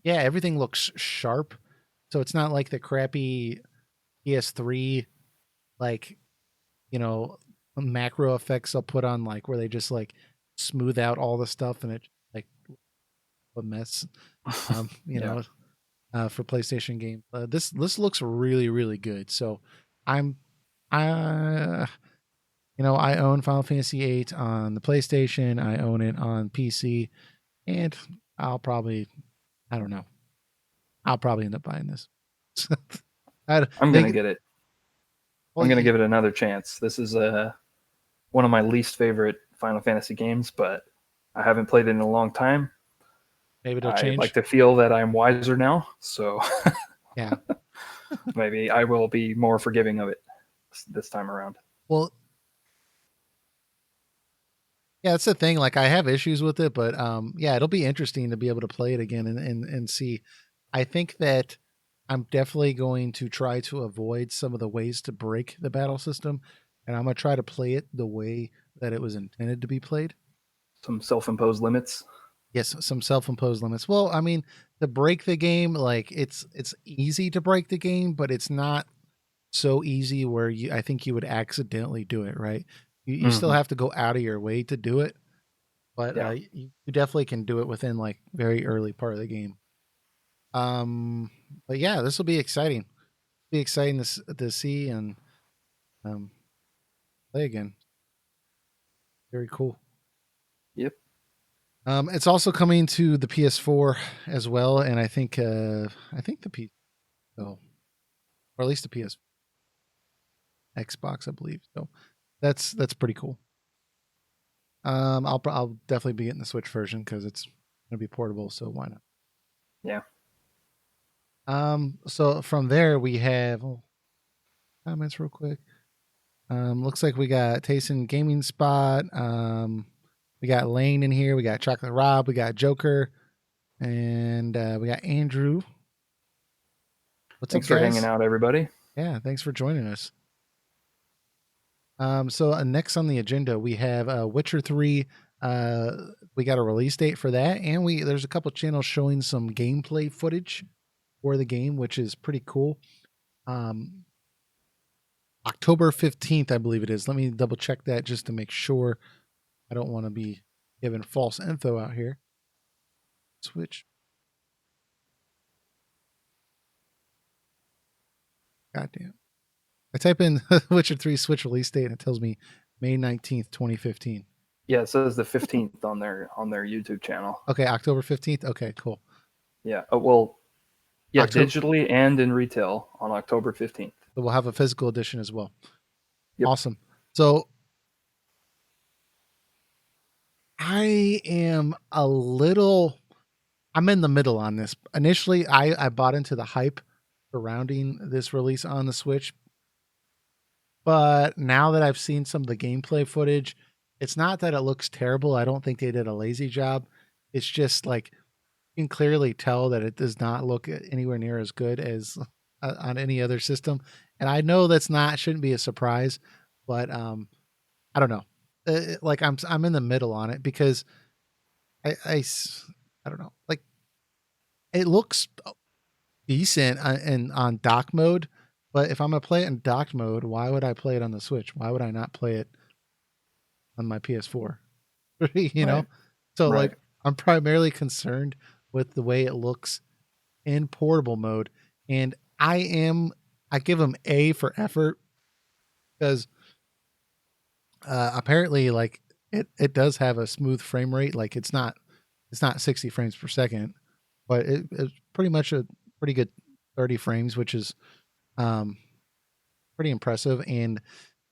yeah, everything looks sharp. So it's not like the crappy PS3 like, you know, macro effects I'll put on like where they just like smooth out all the stuff and it like a mess. You Yeah. know, for PlayStation games. This looks really really good. So I'm uh I own Final Fantasy VIII on the PlayStation. I own it on PC, and I'll probably I don't know. I'll probably end up buying this. I I'm gonna think get it. well, I'm gonna give it another chance. This is one of my least favorite Final Fantasy games, but I haven't played it in a long time. maybe it'll I like change. to feel that I'm wiser now, so Yeah. maybe I will be more forgiving of it this time around. Well, yeah, it's the thing. Like I have issues with it, but yeah, it'll be interesting to be able to play it again and see. I think that I'm definitely going to try to avoid some of the ways to break the battle system, and I'm gonna try to play it the way that it was intended to be played. Some self-imposed limits. Yes, some self-imposed limits. Well, I mean, to break the game, like it's easy to break the game, but it's not so easy where I think you would accidentally do it, right? You still Mm-hmm. have to go out of your way to do it, but Yeah. you definitely can do it within like very early part of the game. Um, but yeah, this will be exciting. Be exciting to see and um play again. Very cool. Yep. It's also coming to the PS4 as well, and I think the P so or at least the PS Xbox, I believe. So that's pretty cool. I'll definitely be getting the Switch version because it's gonna be portable. So why not? Yeah. So from there we have comments real quick. Looks like we got Tayson Gaming Spot. We got Lane in here. We got Chocolate Rob. We got Joker, and we got Andrew. What's up, Thanks for hanging guys? out, everybody. Yeah, thanks for joining us. So next on the agenda we have Witcher 3. Uh, we got a release date for that, and there's a couple channels showing some gameplay footage for the game, which is pretty cool. Um, October 15th, I believe it is. Let me double check that just to make sure. I don't want to be giving false info out here. Switch. Goddamn. I type in Witcher 3 Switch release date and it tells me May 19th, 2015. Yeah, it says the 15th on their YouTube channel. Okay, October 15th. Okay, cool. Yeah. Well, yeah, October. digitally and in retail on October 15th. So we'll have a physical edition as well. Yep. Awesome. So I am I'm in the middle on this. Initially, I bought into the hype surrounding this release on the Switch. But now that I've seen some of the gameplay footage, it's not that it looks terrible. I don't think they did a lazy job. It's just like you can clearly tell that it does not look anywhere near as good as on any other system. And I know that's not shouldn't be a surprise, but I don't know. Like I'm in the middle on it because I don't know. Like it looks decent on dock mode, but if I'm gonna play it in dock mode, why would I play it on the Switch? Why would I not play it on my PS4? you know, Right. so Right. like I'm primarily concerned with the way it looks in portable mode, and I give them A for effort because apparently like it does have a smooth frame rate. Like it's not 60 frames per second, but it's pretty much a pretty good 30 frames, which is um pretty impressive. And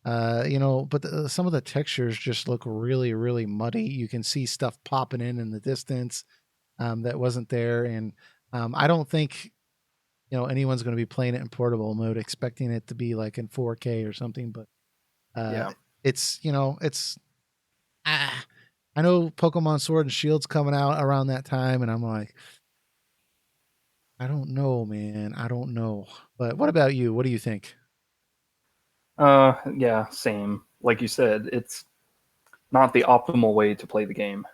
but some of the textures just look really really muddy. You can see stuff popping in the distance that wasn't there, and I don't think anyone's going to be playing it in portable mode expecting it to be like in 4K or something. But uh Yeah. it's ah, I know Pokemon Sword and Shield's coming out around that time, and I'm like, I don't know, man. I don't know. But what about you? What do you think? Yeah, same. Like you said, it's not the optimal way to play the game.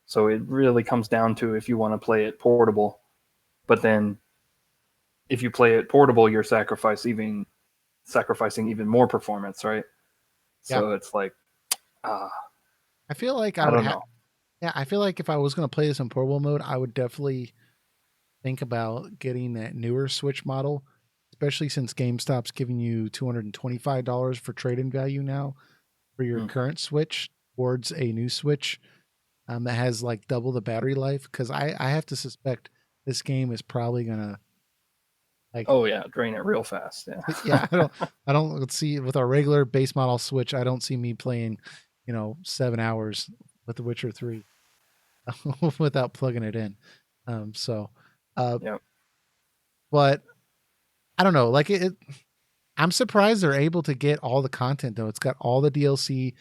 So it really comes down to if you want to play it portable, but then if you play it portable, you're sacrificing even more performance, right? Yeah. So it's like, I feel like I I would don't have. know. Yeah, I feel like if I was going to play this in portable mode, I would definitely think about getting that newer Switch model, especially since GameStop's giving you $225 for trade-in value now for your Mm. current Switch towards a new Switch that has like double the battery life. Because I have to suspect this game is probably gonna like Oh yeah, drain it real fast. Yeah. yeah, I don't see with our regular base model Switch, I don't see me playing, 7 hours with The Witcher 3 without plugging it in. So uh Yeah. but I don't know, like I'm surprised they're able to get all the content though. It's got all the DLC,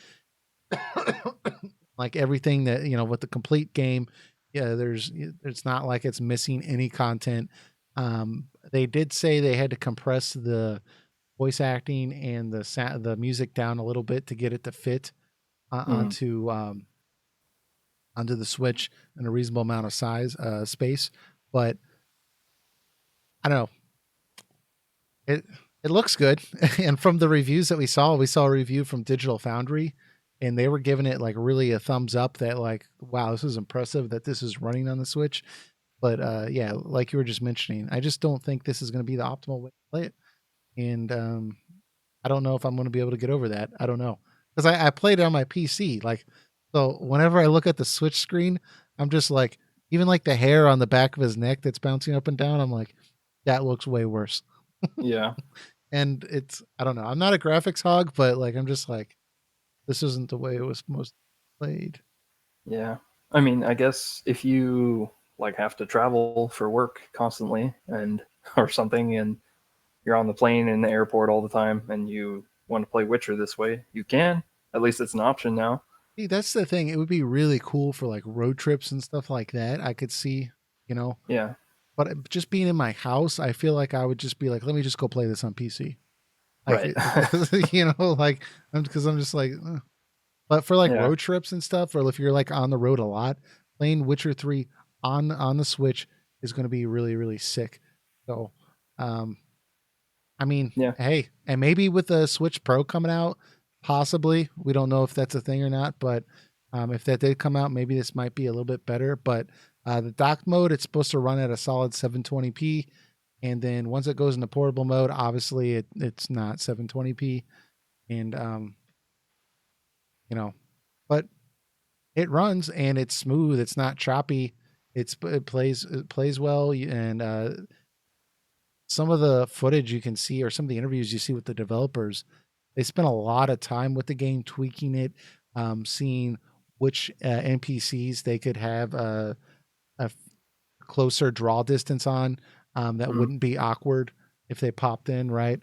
like everything that, with the complete game. Yeah, it's not like it's missing any content. They did say they had to compress the voice acting and the music down a little bit to get it to fit Mm. onto the Switch in a reasonable amount of space. But I don't know. It looks good. And from the reviews that we saw a review from Digital Foundry, and they were giving it like really a thumbs up that like, wow, this is impressive that this is running on the Switch. But yeah, like you were just mentioning, I just don't think this is going to be the optimal way to play it. And I don't know if I'm going to be able to get over that. I don't know, because I played it on my PC. Like, so whenever I look at the Switch screen, I'm just like, even like the hair on the back of his neck that's bouncing up and down, I'm like, that looks way worse. Yeah. And I don't know. I'm not a graphics hog, but like, I'm just like, this isn't the way it was most played. Yeah. I mean, I guess if you like have to travel for work constantly and or something and you're on the plane in the airport all the time and you want to play Witcher this way, you can. At least it's an option now. See, that's the thing. It would be really cool for like road trips and stuff like that. I could see, you know, Yeah. but just being in my house, I feel like I would just be like, let me just go play this on PC. Like, Right. like because I'm just like, "Ugh." But for like Yeah. road trips and stuff, or if you're like on the road a lot, playing Witcher 3 on the Switch is going to be really, really sick. So, um, I mean, Yeah. hey, and maybe with the Switch Pro coming out, possibly. We don't know if that's a thing or not, but if that did come out, maybe this might be a little bit better. But the dock mode, it's supposed to run at a solid 720p. And then once it goes into portable mode, obviously it's not 720p. And, you know, but it runs and it's smooth. It's not choppy. It plays well. And some of the footage you can see, or some of the interviews you see with the developers, they spent a lot of time with the game tweaking it, seeing which NPCs they could have a closer draw distance on, that Mm. wouldn't be awkward if they popped in, right?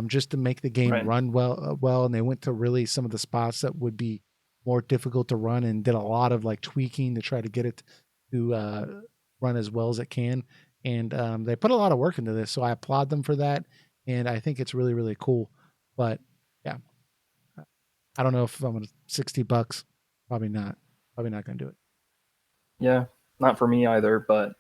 Just to make the game Right. run well. And they went to really some of the spots that would be more difficult to run and did a lot of like tweaking to try to get it to run as well as it can. And they put a lot of work into this, so I applaud them for that. And I think it's really, really cool. But yeah, I don't know if I'm gonna $60. Probably not. Probably not gonna do it. Yeah. Not for me either, but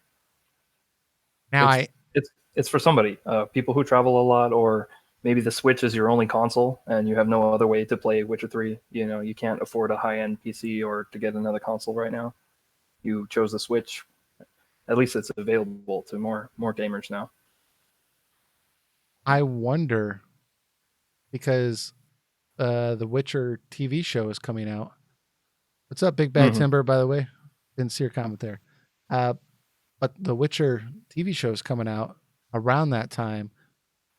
Now it's it's for somebody. People who travel a lot, or maybe the Switch is your only console and you have no other way to play Witcher 3. You know, you can't afford a high end PC or to get another console right now. You chose the Switch. At least it's available to more gamers now. I wonder, because the Witcher TV show is coming out. What's up, Big Bad Hmm. Timber? By the way, didn't see your comment there. Uh, but the Witcher TV show is coming out around that time,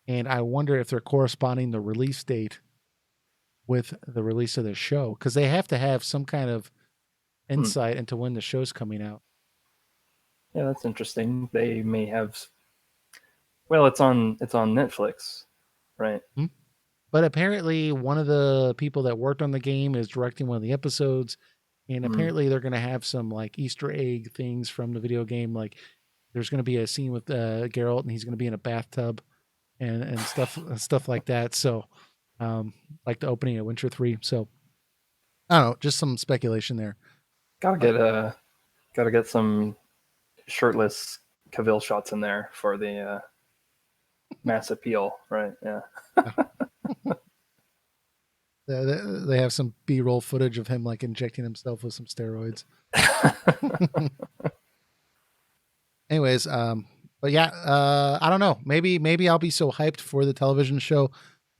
and I wonder if they're corresponding the release date with the release of the show, because they have to have some kind of Hmm. insight into when the show's coming out. Yeah, that's interesting. They may have. Well, it's on Netflix, right? Hmm? But apparently, one of the people that worked on the game is directing one of the episodes, and Mm. apparently they're going to have some like Easter egg things from the video game. Like there's going to be a scene with Geralt, and he's going to be in a bathtub, and stuff like that. So, like the opening of Witcher 3. So I don't know, just some speculation there. Gotta But get Gotta get some shirtless Cavill shots in there for the mass appeal, right? Yeah. They have some B-roll footage of him like injecting himself with some steroids. Anyways, but yeah, I don't know. Maybe I'll be so hyped for the television show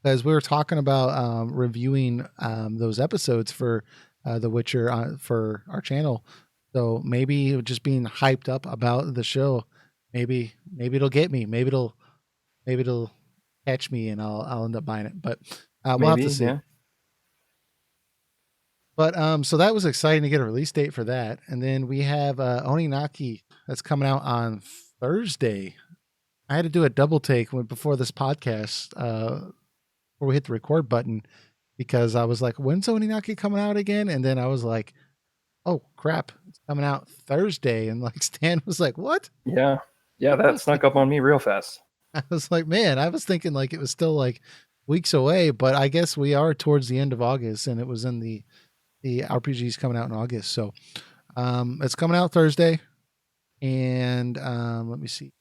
because we were talking about reviewing those episodes for The Witcher for our channel. So maybe just being hyped up about the show, maybe it'll get me. Maybe it'll catch me, and I'll end up buying it. But we'll have to Maybe, see. yeah. But so that was exciting to get a release date for that. And then we have Oninaki that's coming out on Thursday. I had to do a double take before this podcast, before we hit the record button, because I was like, when's Oninaki coming out again? And then I was like, oh crap, it's coming out Thursday. And like Stan was like, what? Yeah. Yeah, that snuck up on me real fast. I was like, man, I was thinking like it was still like weeks away, but I guess we are towards the end of August, and it was in the RPG's coming out in August. So it's coming out Thursday. And let me see.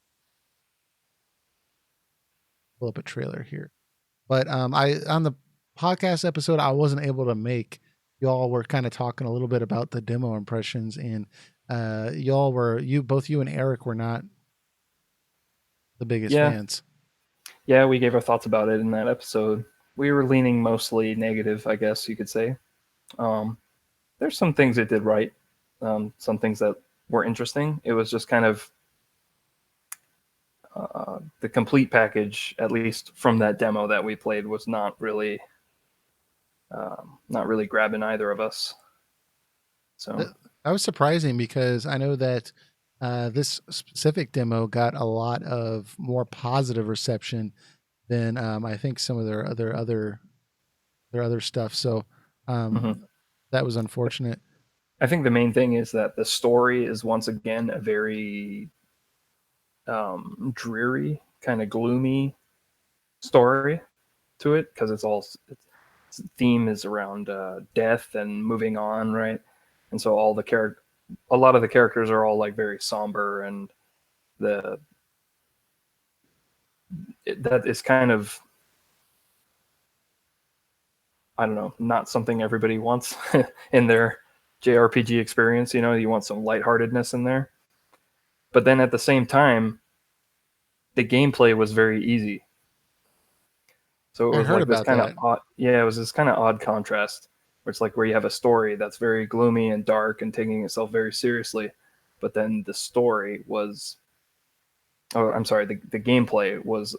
Pull up a trailer here. But I on the podcast episode I wasn't able to make. Y'all were kind of talking a little bit about the demo impressions, and both you and Eric were not the biggest fans. Yeah, we gave our thoughts about it in that episode. We were leaning mostly negative, I guess you could say. There's some things it did right, some things that were interesting. It was just kind of the complete package, at least from that demo that we played, was not really grabbing either of us. So that was surprising because I know that this specific demo got a lot of more positive reception than I think some of their other stuff. So that was unfortunate. I think the main thing is that the story is once again a very dreary, kind of gloomy story to it, because its theme is around death and moving on, right? And so a lot of the characters are all like very somber, and that is kind of, I don't know, not something everybody wants in their JRPG experience. You know, you want some lightheartedness in there. But then at the same time, the gameplay was very easy. So it was like this kind of odd, it was this kind of odd contrast where it's like where you have a story that's very gloomy and dark and taking itself very seriously, but then the story was, the gameplay was,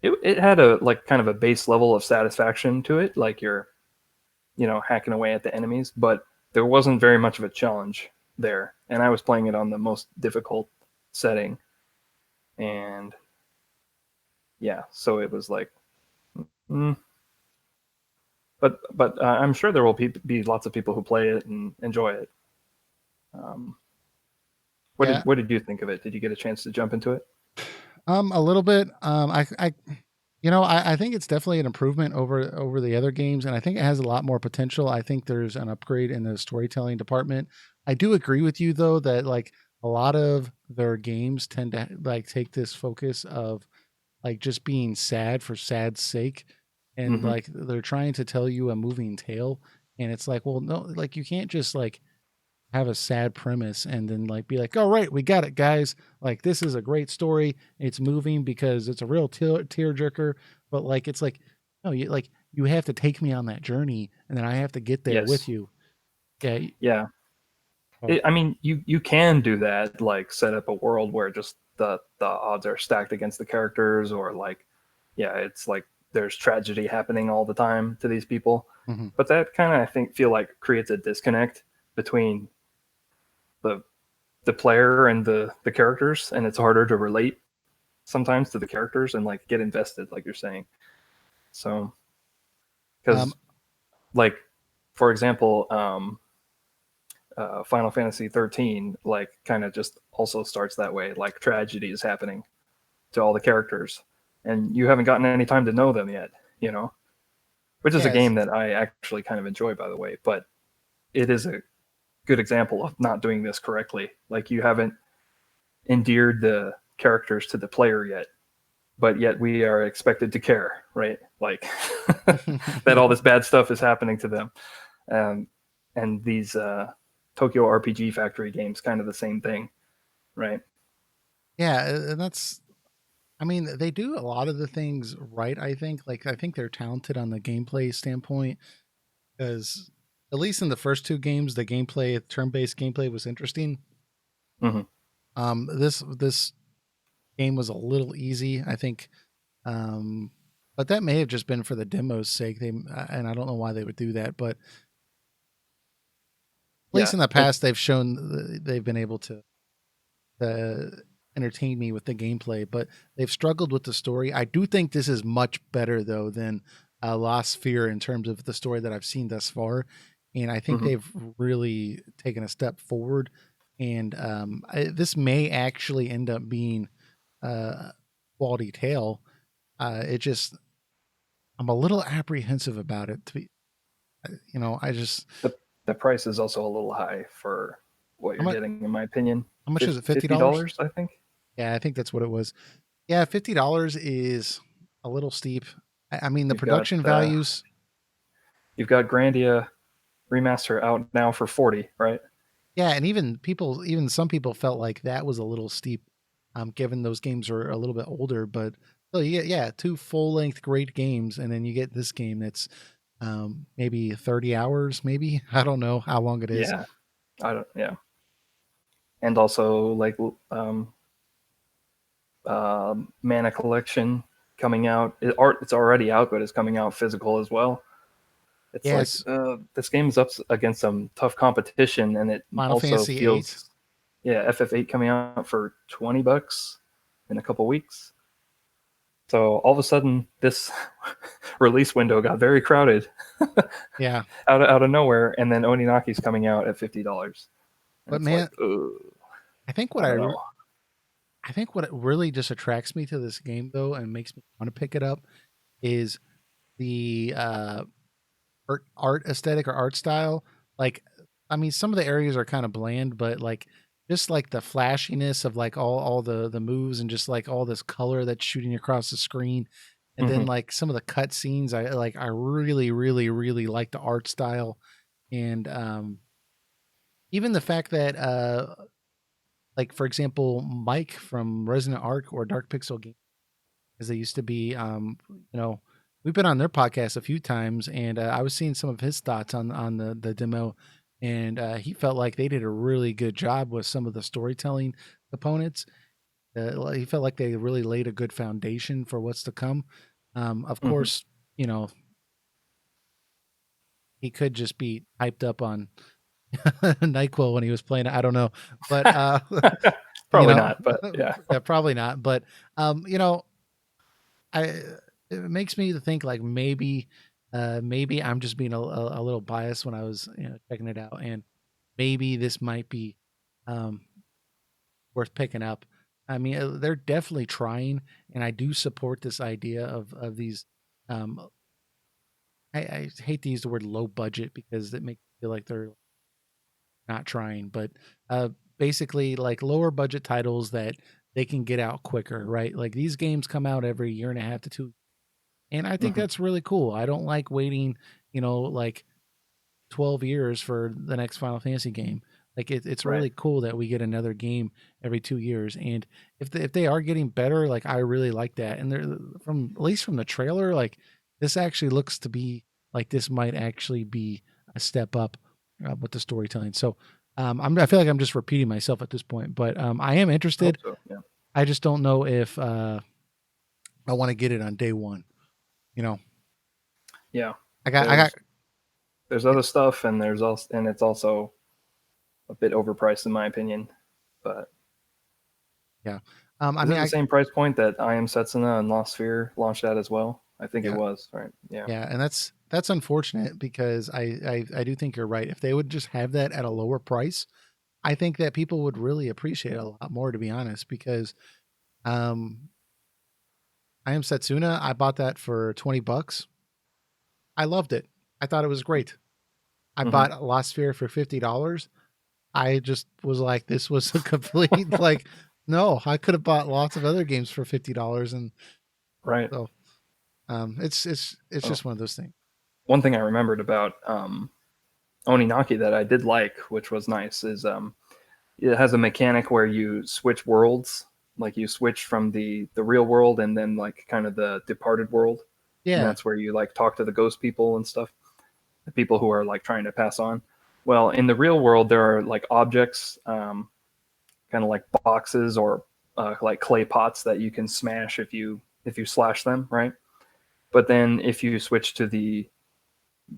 it had a like kind of a base level of satisfaction to it, like you're, hacking away at the enemies, but there wasn't very much of a challenge there. And I was playing it on the most difficult setting, and yeah, so it was like, but I'm sure there will be lots of people who play it and enjoy it. What did you think of it? Did you get a chance to jump into it? A little bit. I think it's definitely an improvement over the other games, and I think it has a lot more potential. I think there's an upgrade in the storytelling department. I do agree with you though that like a lot of their games tend to like take this focus of like just being sad for sad's sake, and like they're trying to tell you a moving tale, and it's like, well, no, like you can't just like have a sad premise and then like be like, all right, we got it, guys. Like this is a great story. It's moving because it's a real tearjerker. But like it's like, no, you have to take me on that journey, and then I have to get there with you. Yeah. Yeah. I mean, you can do that, like set up a world where just the odds are stacked against the characters, or like, yeah, it's like there's tragedy happening all the time to these people. But that kind of, I feel like creates a disconnect between the player and the characters, and it's harder to relate sometimes to the characters and like get invested, like you're saying. So, because like, for example, Final Fantasy 13 like kind of just also starts that way, like tragedy is happening to all the characters and you haven't gotten any time to know them yet, which is a game that I actually kind of enjoy, by the way, but it is good example of not doing this correctly. Like you haven't endeared the characters to the player yet, but yet we are expected to care, right? Like that all this bad stuff is happening to them. And these Tokyo RPG Factory games, kind of the same thing, right? Yeah, and that's. I mean, they do a lot of the things right. I think. Like, I think they're talented on the gameplay standpoint because, at least in the first two games, the gameplay, turn-based gameplay, was interesting. Mm-hmm. This game was a little easy, I think, but that may have just been for the demo's sake. And I don't know why they would do that, but at least Yeah, in the past, they've shown they've been able to entertain me with the gameplay, but they've struggled with the story. I do think this is much better though than Lost Sphere in terms of the story that I've seen thus far, and I think mm-hmm. they've really taken a step forward. And this may actually end up being a quality tale. It just I'm a little apprehensive about it. To be, I just The price is also a little high for what how you're much getting, in my opinion. how much is it? $50? $50, I think. Yeah, I think that's what it was. Yeah, $50 is a little steep. I mean, the You've got production values. you've got Grandia remaster out now for 40, right? Yeah, and even some people felt like that was a little steep, given those games are a little bit older. But so yeah, two full length great games, and then you get this game that's maybe 30 hours, maybe I don't know how long it is. Yeah, I don't. Yeah, and also like Mana Collection coming out. It's already out, but it's coming out physical as well. It's Yes, like this game is up against some tough competition, and it Final also Fantasy 8. feels FF8 coming out for $20 in a couple weeks. So all of a sudden, this release window got very crowded Yeah, out of nowhere, and then Oninaki's coming out at $50, and but it's like, man, I think I don't know. I think what really just attracts me to this game though, and makes me want to pick it up, is the art aesthetic or art style. Like, I mean, some of the areas are kind of bland, but like just like the flashiness of like all the moves and just like all this color that's shooting across the screen, and then Mm-hmm. like some of the cut scenes, I really really like the art style, and even the fact that like for example, Mike from Resident Arc or Dark Pixel Game, as they used to be. We've been on their podcast a few times, and I was seeing some of his thoughts on the demo, and he felt like they did a really good job with some of the storytelling components. He felt like they really laid a good foundation for what's to come. Of Mm-hmm. course, you know he could just be hyped up on Nyquil when he was playing it. I don't know, but you Probably know, not, but yeah. yeah, probably not. But um, you know, I it makes me think like maybe I'm just being a little biased when I was checking it out, and maybe this might be um, worth picking up. I mean, they're definitely trying, and I do support this idea of these. Um, I hate to use the word low budget because it makes me feel like they're not trying, but uh, basically like lower budget titles that they can get out quicker, right? Like these games come out every year and a half to two. And I think Mm-hmm. that's really cool. I don't like waiting, like 12 years for the next Final Fantasy game. Like it's Right. really cool that we get another game every 2 years. And if they are getting better, like I really like that. And they're from at least from the trailer, like this actually looks to be like this might actually be a step up with the storytelling. So I feel like I'm just repeating myself at this point, but I am I hope interested. so. Yeah. I just don't know if I want to get it on day one. You know, Yeah. I got There's other stuff, and it's also a bit overpriced in my opinion. But yeah. I is mean, it the same price point that I Am Setsuna and Lost Sphere launched at as well? I think it yeah, was, right? Yeah. yeah, and that's unfortunate because I do think you're right. If they would just have that at a lower price, I think that people would really appreciate it a lot more. To be honest, because um, I am Setsuna. I bought that for $20. I loved it. I thought it was great. I Mm-hmm. bought Lost Sphere for $50. I just was like, this was a complete like, no, I could have bought lots of other games for $50, and Right. so it's Oh, just one of those things. one thing I remembered about Oninaki that I did like, which was nice, is it has a mechanic where you switch worlds, like you switch from the real world and then like kind of the departed world, and Yeah, that's where you like talk to the ghost people and stuff, the people who are like trying to pass on. Well, in the real world, there are like objects, kind of like boxes or like clay pots that you can smash if you slash them, right? But then if you switch to the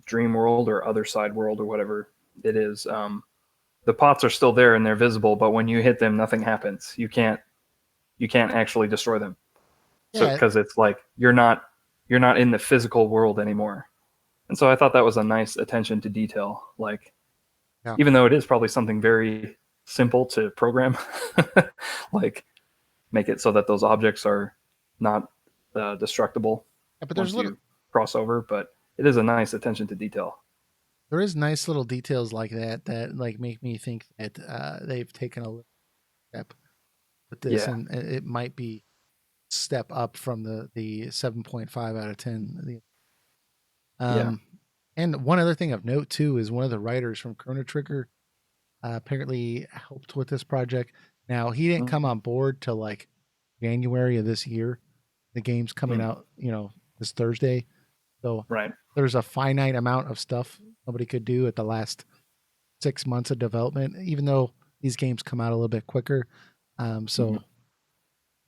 dream world or other side world or whatever it is, the pots are still there and they're visible, but when you hit them, nothing happens. You can't actually destroy them. So yeah, because it's like you're not in the physical world anymore. And so I thought that was a nice attention to detail. Like yeah. even though it is probably something very simple to program, like make it so that those objects are not destructible Yeah, but once you cross over. But it is a nice attention to detail. there is nice little details like that that like make me think that they've taken a little step with this, Yeah, and it might be step up from the 7.5 out of 10. yeah. Um, and one other thing of note too is one of the writers from Chrono Trigger apparently helped with this project. Now he didn't come on board till like January of this year. The game's coming Mm, out, this Thursday. So right. there's a finite amount of stuff somebody could do at the last 6 months of development, even though these games come out a little bit quicker. Mm-hmm. So,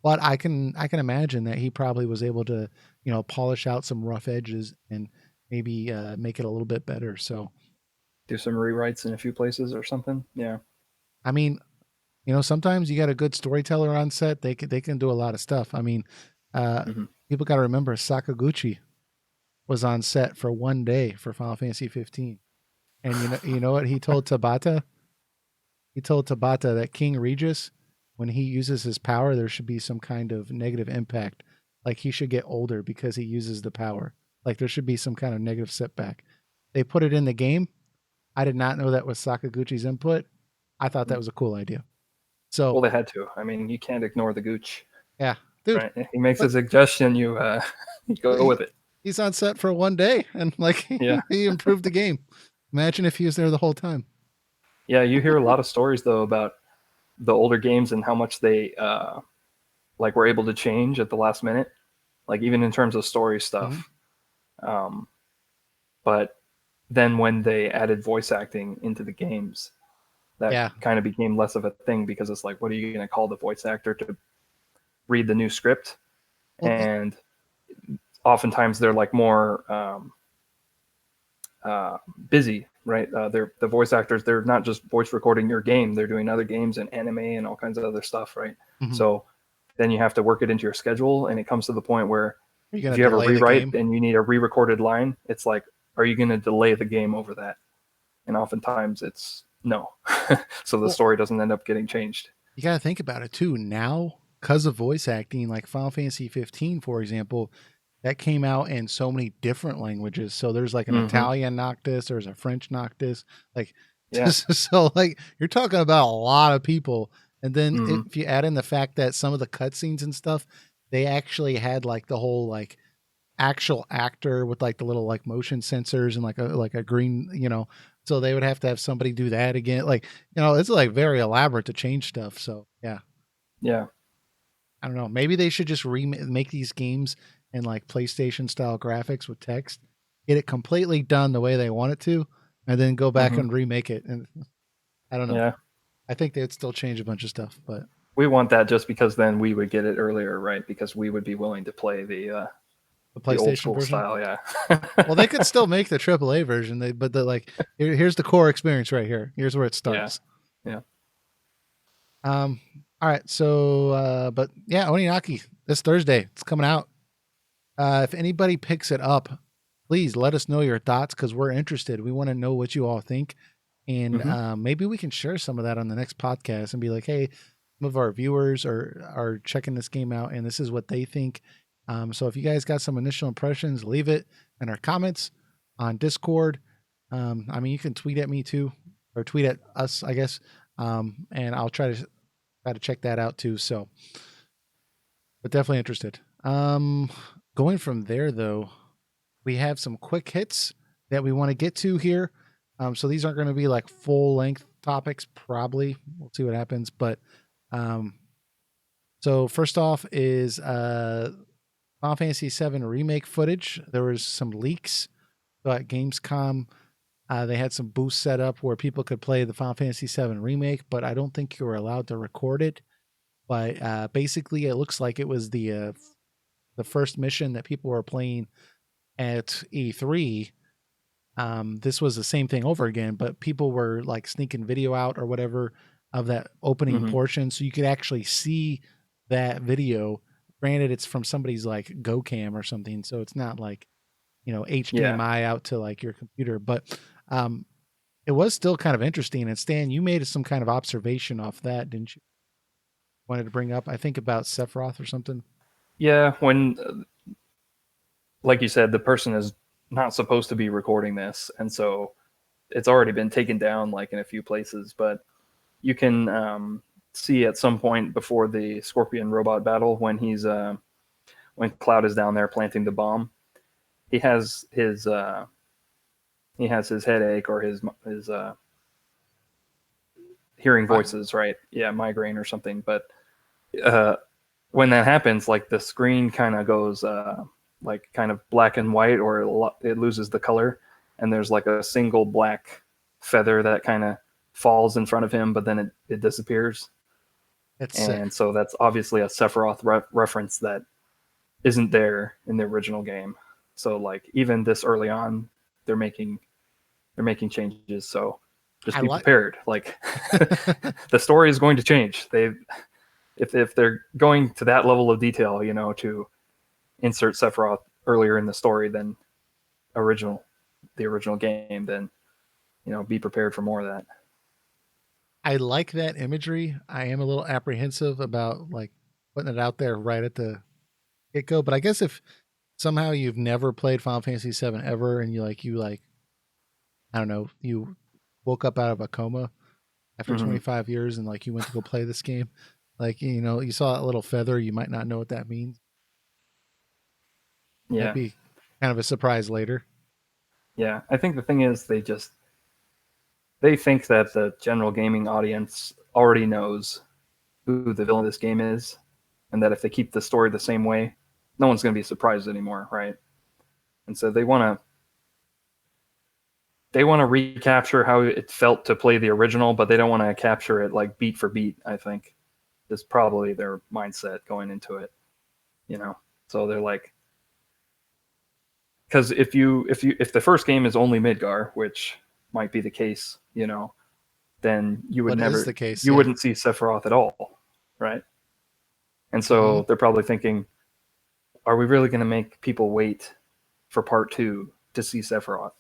but I can imagine that he probably was able to, polish out some rough edges and maybe make it a little bit better. So, Do some rewrites in a few places or something. Yeah. I mean, sometimes you got a good storyteller on set. They can do a lot of stuff. I mean, uh, Mm-hmm. people got to remember Sakaguchi was on set for one day for Final Fantasy 15, and you know what he told Tabata? He told Tabata that King Regis, when he uses his power, there should be some kind of negative impact. Like he should get older because he uses the power. Like there should be some kind of negative setback. They put it in the game. I did not know that was Sakaguchi's input. I thought that was a cool idea. So Well, they had to. I mean, you can't ignore the gooch, yeah, dude. right? He makes a But suggestion, you go he, with it. he's on set for one day, and like Yeah. he improved the game. Imagine if he was there the whole time. Yeah, you hear a lot of stories though about the older games and how much they like were able to change at the last minute, like even in terms of story Mhm. stuff. Um, but then when they added voice acting into the games, that Yeah. kind of became less of a thing because it's like, what are you going to call the voice actor to read the new script? Well, And oftentimes they're like more busy, right? They're the voice actors. They're not just voice recording your game. They're doing other games and anime and all kinds of other stuff, right? mhm. So then you have to work it into your schedule, and it comes to the point where Are you if gonna you have a delay the rewrite game? and you need a re-recorded line, it's like, are you going to delay the game over that? And oftentimes it's no. So the Well, story doesn't end up getting changed. you got to think about it too. Now, because of voice acting, like Final Fantasy 15, for example, that came out in so many different languages. So there's like an Mm-hmm. Italian Noctis, there's a French Noctis. Like, Yeah. so like you're talking about a lot of people. And then Mm-hmm. if you add in the fact that some of the cutscenes and stuff, they actually had like the whole like actual actor with like the little like motion sensors and like a green, so they would have to have somebody do that again. Like, it's like very elaborate to change stuff. So yeah, Yeah. I don't know. Maybe they should just make these games in like PlayStation style graphics with text, get it completely done the way they want it to, and then go back Mm-hmm. and remake it. And I don't know. Yeah. I think they would still change a bunch of stuff, but We want that just because then we would get it earlier, right? Because we would be willing to play the the old PlayStation school version. style. Yeah. Well, they could still make the AAA version, but the like here's the core experience right here. Here's where it Yeah. starts. Yeah. Um, all right. So, but yeah, Oninaki this Thursday, it's coming out. If anybody picks it up, please let us know your thoughts because we're interested. We want to know what you all think, and Mm-hmm. maybe we can share some of that on the next podcast and be like, hey, some of our viewers are checking this game out, and this is what they think. So if you guys got some initial impressions, leave it in our comments on Discord. I mean, you can tweet at me too. or tweet at us, I guess. And I'll try to check that out too. So, but definitely interested. Going from there though, we have some quick hits that we want to get to here. So these aren't going to be like full length topics, probably. We'll see what happens. But so first off is Final Fantasy VII Remake footage. There was some leaks. So at Gamescom, they had some booths set up where people could play the Final Fantasy VII Remake, but I don't think you were allowed to record it. But basically, it looks like it was the first mission that people were playing at E3. This was the same thing over again, but people were like sneaking video out or whatever of that opening portion, so you could actually see that video. Granted, it's from somebody's like GoCam or something, so it's not like HDMI out to like your computer, but it was still kind of interesting. And Stan, you made some kind of observation off that, didn't you? Wanted to bring up, I think, about Sephiroth or something. Yeah, when like you said, the person is not supposed to be recording this, and so it's already been taken down like in a few places, but you can see at some point before the Scorpion robot battle when he's when Cloud is down there planting the bomb, he has his headache or his hearing voices, right? Yeah, migraine or something. But when that happens, like the screen kind of goes like kind of black and white, or it loses the color, and there's like a single black feather that kind of falls in front of him, but then it disappears. So that's obviously a Sephiroth reference that isn't there in the original game. So like even this early on, they're making changes. So just be prepared. Like the story is going to change. If they're going to that level of detail, to insert Sephiroth earlier in the story than the original game, then be prepared for more of that. I like that imagery. I am a little apprehensive about like putting it out there right at the get-go, but I guess if somehow you've never played Final Fantasy VII ever, and you I don't know, you woke up out of a coma after 25 years and like you went to go play this game, like you saw that little feather, you might not know what that means. Yeah, that'd be kind of a surprise later. Yeah, I think the thing is they think that the general gaming audience already knows who the villain of this game is, and that if they keep the story the same way, no one's going to be surprised anymore, right? And so they want to recapture how it felt to play the original, but they don't want to capture it like beat for beat. I think is probably their mindset going into it. So they're like, because if the first game is only Midgar, which might be the case, then you would wouldn't see Sephiroth at all, right? And so they're probably thinking, are we really going to make people wait for part 2 to see Sephiroth,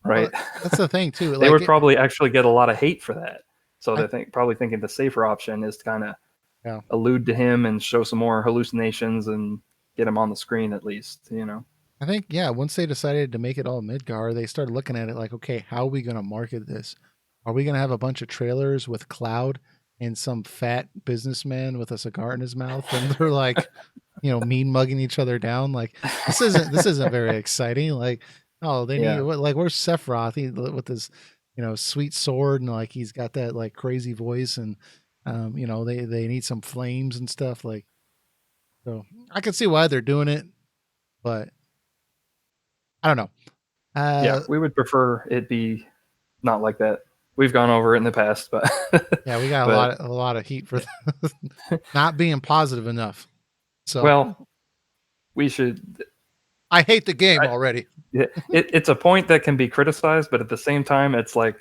right? Well, that's the thing too. They would probably actually get a lot of hate for that. So they're probably thinking the safer option is to kind of allude to him and show some more hallucinations and get him on the screen at least, I think, once they decided to make it all Midgar, they started looking at it like, okay, how are we going to market this? Are we going to have a bunch of trailers with Cloud and some fat businessman with a cigar in his mouth? And they're like, mean mugging each other down. Like, this isn't very exciting. Like, oh, they need, like, where's Sephiroth with his, sweet sword, and like, he's got that like crazy voice, and, they need some flames and stuff. Like, so I can see why they're doing it, but I don't know. We would prefer it be not like that. We've gone over it in the past, but we got a lot of heat for not being positive enough. So, well, we should. I hate the game already. It's a point that can be criticized, but at the same time, it's like,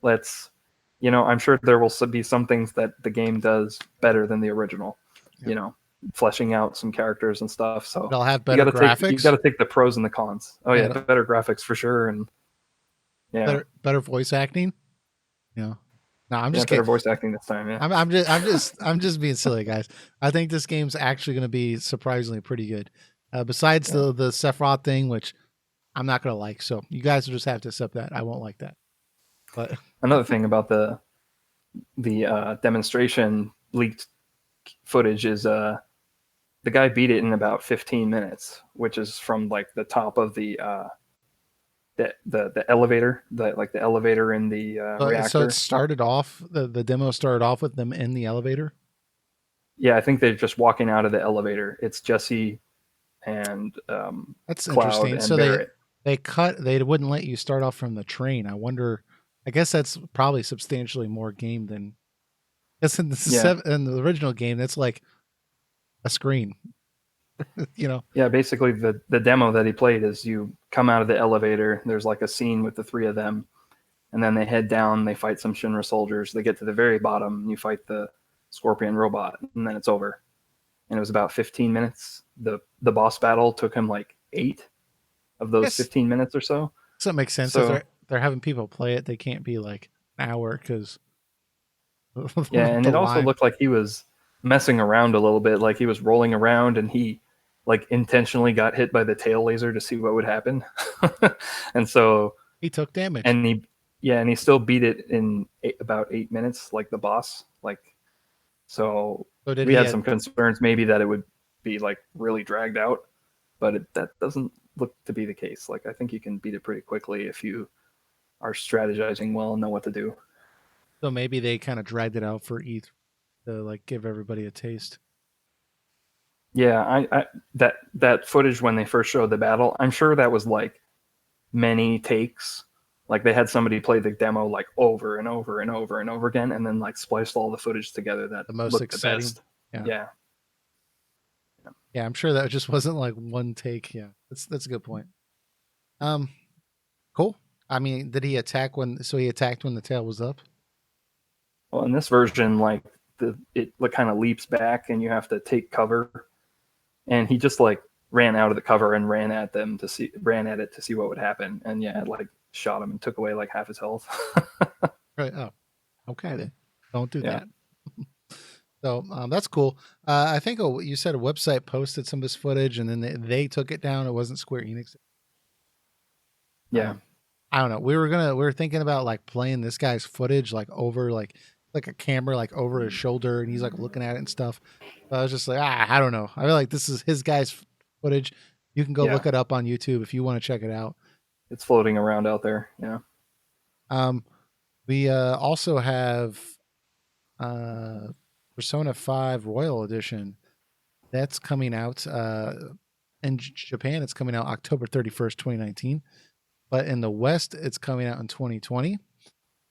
I'm sure there will be some things that the game does better than the original. Fleshing out some characters and stuff. So they'll have better graphics. You got to take the pros and the cons. Oh yeah, better graphics for sure, and better voice acting. No, I'm just better voice acting this time. Yeah, I'm just being silly, guys. I think this game's actually going to be surprisingly pretty good. Besides the Sephiroth thing, which I'm not going to like. So you guys will just have to accept that. I won't like that. But Another thing about the demonstration leaked footage is the guy beat it in about 15 minutes, which is from like the top of the elevator, the elevator in the so it reactor. started off the demo started off with them in the elevator. Yeah, I think they're just walking out of the elevator. It's Jesse and That's Cloud interesting. and So Barrett. they wouldn't let you start off from the train. I wonder. I guess that's probably substantially more game than because Yeah, in the original game that's like a screen. You know, yeah. Basically, the demo that he played is you come out of the elevator. There's like a scene with the three of them, and then they head down. They fight some Shinra soldiers. They get to the very bottom. And you fight the Scorpion robot, and then it's over. And it was about 15 minutes. The boss battle took him like 8 of those yes, 15 minutes or so. so that makes sense. If So they're having people play it, they can't be like an hour because yeah, and the it also line. looked like he was messing around a little bit, like he was rolling around and he like intentionally got hit by the tail laser to see what would happen. And so He took damage. and he yeah, and he still beat it in about 8 minutes, like the boss. Like so, So did we he had had some concerns maybe that it would be like really dragged out, but that doesn't look to be the case. Like I think you can beat it pretty quickly if you are strategizing well and know what to do. so maybe they kind of dragged it out for ETH to like give everybody a taste. Yeah, I that footage when they first showed the battle, I'm sure that was like many takes. Like they had somebody play the demo like over and over and over and over again, and then like spliced all the footage together that The most looked the exciting. best. Yeah. Yeah, Yeah, I'm sure that just wasn't like one take. Yeah. That's a good point. Um cool. I mean, did he attack when so he attacked when the tail was up? well, in this version, like it kind of leaps back, and you have to take cover. And he just like ran out of the cover and ran at it to see what would happen. And yeah, it like shot him and took away like half his health. Right. Oh, okay then. Don't do Yeah, that. So that's cool. I think you said a website posted some of this footage, and then they took it down. It wasn't Square Enix. yeah, Um, I don't know. We were thinking about like playing this guy's footage like over like a camera like over his shoulder, and he's like looking at it and stuff. But I was just like, I don't know. I feel like this is his guy's footage. You can go yeah. look it up on YouTube if you want to check it out. It's floating around out there. Yeah. Um, we also have uh, Persona 5 Royal Edition. That's coming out in Japan. It's coming out October 31st, 2019. But in the West, it's coming out in 2020.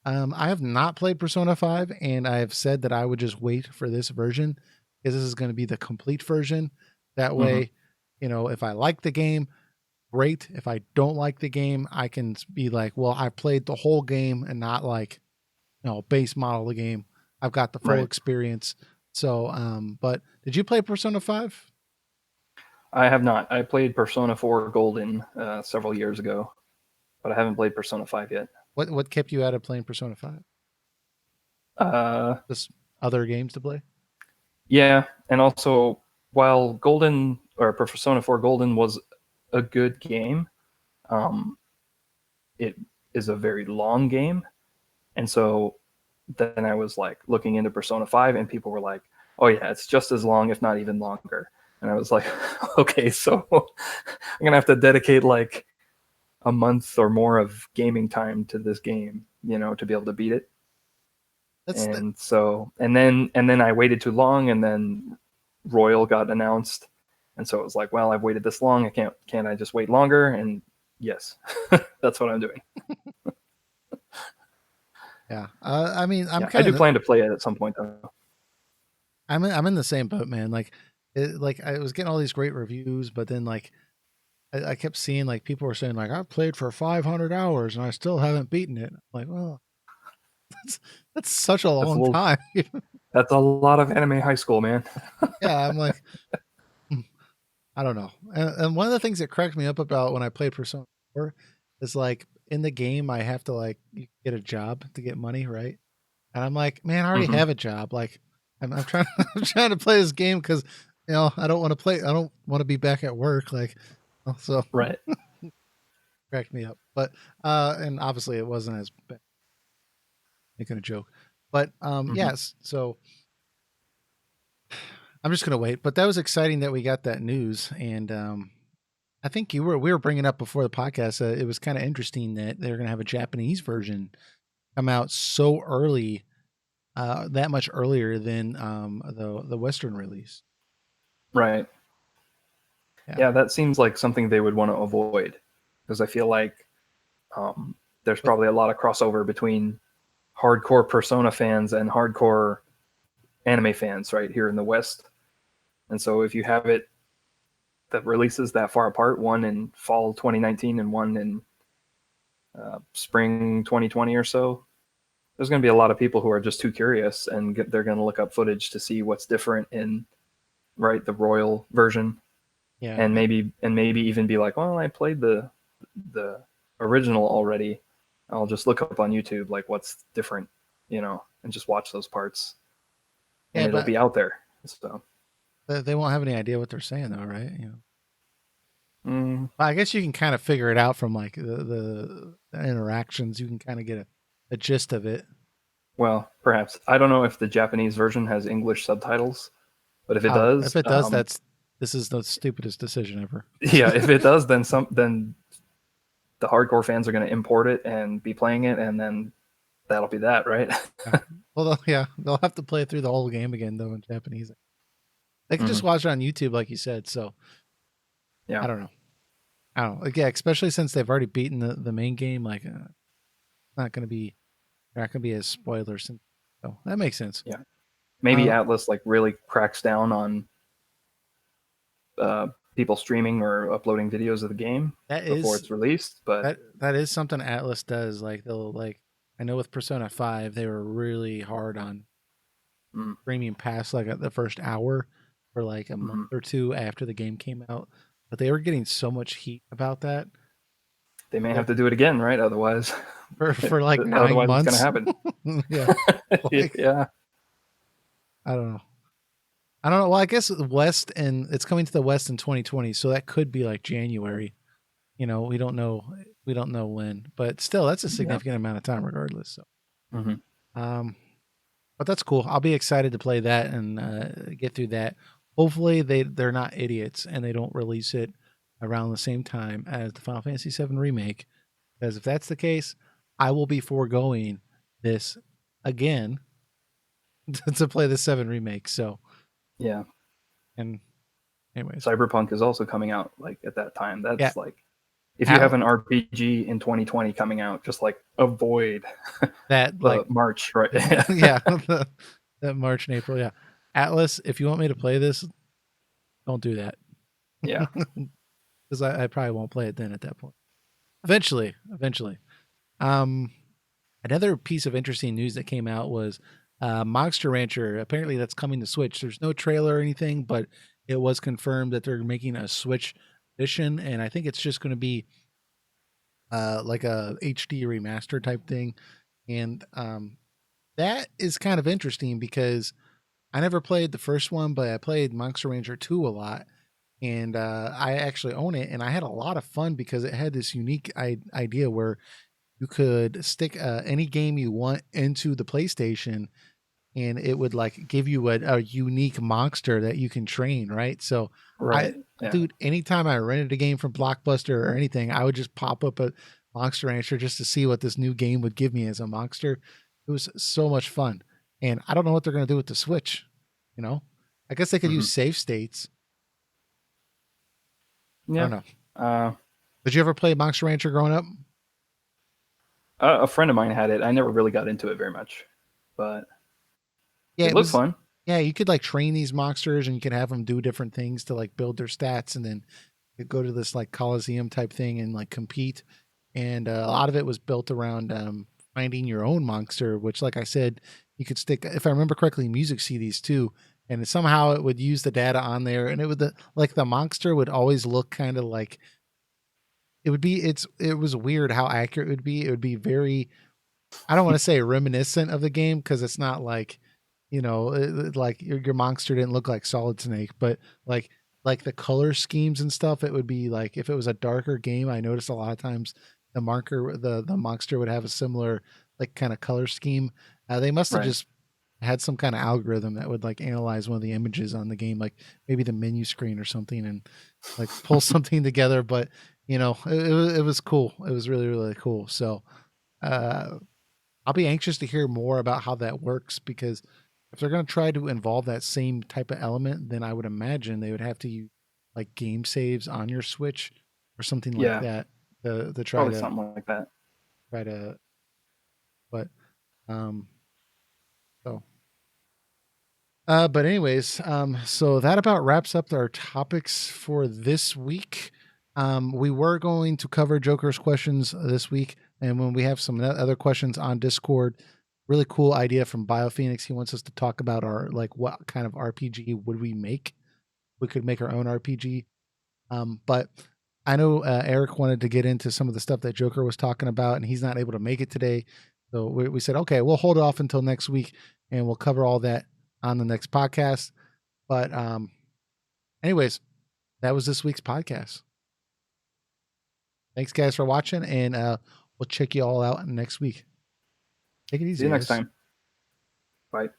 I have not played Persona 5, and I have said that I would just wait for this version because this is going to be the complete version. That Mm-hmm. way, you know, if I like the game, great. If I don't like the game, I can be like, well, I played the whole game and not like, you know, base model of the game. I've got the full Right. experience. So, but did you play Persona 5? I have not. I played Persona 4 Golden several years ago, but I haven't played Persona 5 yet. What kept you out of playing Persona 5? Uh, Just other games to play? yeah, and also while Golden or Persona 4 Golden was a good game, um, it is a very long game, and so then I was like looking into Persona 5, and people were like, "Oh yeah, it's just as long, if not even longer." And I was like, "Okay, so I'm gonna have to dedicate like a month or more of gaming time to this game, to be able to beat it." That's the, And so, and then I waited too long, and then Royal got announced, and so it was like, well, I've waited this long, can't I just wait longer? And yes, that's what I'm doing. yeah. I mean, I'm Yeah, I kind do of plan to play it at some point though. I'm in the same boat, man. Like I was getting all these great reviews, but then like I kept seeing like people were saying like I've played for 500 hours and I still haven't beaten it. I'm like, well, that's that's such a That's a long little, time. that's a lot of anime high school, man. Yeah, I'm like, hmm, I don't know. And one of the things that cracked me up about when I played Persona 4 is like in the game I have to like get a job to get money, right? And I'm like, man, I already Hmm. have a job. Like, I'm trying, I'm trying to play this game because, you know, I don't want to play. I don't want to be back at work. Like, so Right. cracked me up. But, and obviously it wasn't as bad. making a joke. But Mhm. yes, so I'm just gonna wait. But that was exciting that we got that news, and I think we were bringing up before the podcast. It was kind of interesting that they're gonna have a Japanese version come out so early, that much earlier than the Western release. Right. Yeah, Yeah, that seems like something they would want to avoid because I feel like there's but probably a lot of crossover between hardcore Persona fans and hardcore anime fans right here in the West. And so if you have it that releases that far apart, one in fall 2019 and one in spring 2020 or so, there's going to be a lot of people who are just too curious and they're going to look up footage to see what's different in right the royal version, yeah, and maybe even be like, well, I played the original already. I'll just look up on YouTube like what's different, and just watch those parts, and yeah, it'll but be out there. So they won't have any idea what they're saying, though, right? mm, Well, I guess you can kind of figure it out from like the interactions. You can kind of get a gist of it. well, perhaps I don't know if the Japanese version has English subtitles, but if it Oh, if does, it does, this is the stupidest decision ever. yeah, if it does, then the hardcore fans are going to import it and be playing it, and then that'll be that, right? Yeah. Well, they'll have to play through the whole game again though in Japanese. They can just Hmm. watch it on YouTube, like you said. So I Yeah, don't know. I don't know. Like, yeah, especially since they've already beaten the main game. Like, not going to be they're not going to be as spoilers. So that makes sense. yeah. Maybe Uh, Atlas like really cracks down on people streaming or uploading videos of the game that before is it's released. But that is something Atlas does. Like they'll like I know with Persona 5 they were really hard on mm, streaming past like the first hour for like a month mm, or two after the game came out. But they were getting so much heat about that. they may That have to do it again, right? Otherwise, for like nine otherwise it's going to months. happen. Yeah. Like Yeah. I don't know. I don't know. Well, I guess West and it's coming to the West in 2020, so that could be like January. We don't know. We don't know when, but still, that's a Yeah. significant amount of time, regardless. So, Hmm. um, but that's cool. I'll be excited to play that and get through that. Hopefully, they're not idiots and they don't release it around the same time as the Final Fantasy VII remake. Because if that's the case, I will be foregoing this again to play the 7 remake. So, Yeah. and anyways, Cyberpunk is also coming out like at that time. yeah, That's like if you have Al- an RPG in 2020 coming out, just like avoid that like March, right? yeah, that March and April. Yeah, Atlas. If you want me to play this, don't do that Yeah. because I probably won't play it then at that point. Eventually. Um, Another piece of interesting news that came out was Monster Rancher. Apparently, that's coming to Switch. There's no trailer or anything, but it was confirmed that they're making a Switch edition, and I think it's just going to be like a HD remaster type thing. And that is kind of interesting because I never played the first one, but I played Monster Rancher 2 a lot. And I actually own it. And I had a lot of fun because it had this unique idea where you could stick any game you want into the PlayStation and it would like give you a unique monster that you can train, right? So I Right. Yeah. dude, anytime I rented a game from Blockbuster or anything, I would just pop up a Monster Rancher just to see what this new game would give me as a monster. It was so much fun. And I don't know what they're gonna do with the Switch, you know? I guess they could Hmm. use save states. I Yeah. don't know. Uh, Did you ever play Monster Rancher growing up? a friend of mine had it. I never really got into it very much, but Yeah, it it looked was fun. yeah, you could like train these monsters and you could have them do different things to like build their stats and then you go to this like Coliseum type thing and like compete. And a lot of it was built around finding your own monster, which, like I said, you could stick, if I remember correctly, music CDs too. And somehow it would use the data on there, and it would like the monster would always look kind of like it was weird how accurate it would be. It would be very I don't want to say reminiscent of the game because it's not like, like your monster didn't look like Solid Snake, but like the color schemes and stuff, it would be like if it was a darker game. I noticed a lot of times the monster would have a similar like kind of color scheme. They must have Right. just had some kind of algorithm that would like analyze one of the images on the game, like maybe the menu screen or something, and like pull something together. But it was cool. It was really really cool. So uh, I'll be anxious to hear more about how that works, because if they're going to try to involve that same type of element, then I would imagine they would have to use like game saves on your Switch or something like Yeah, that to probably something like that. try to. But um, so but anyways, so that about wraps up our topics for this week. We were going to cover Joker's questions this week, and when we have some other questions on Discord, really cool idea from BioPhoenix. He wants us to talk about our like what kind of RPG would we make? We could make our own RPG. But I know Eric wanted to get into some of the stuff that Joker was talking about, and he's not able to make it today. So we said, okay, we'll hold off until next week, and we'll cover all that on the next podcast. But anyways, that was this week's podcast. Thanks, guys, for watching, and we'll check you all out next week. Take it easy, See you next guys. time. Bye.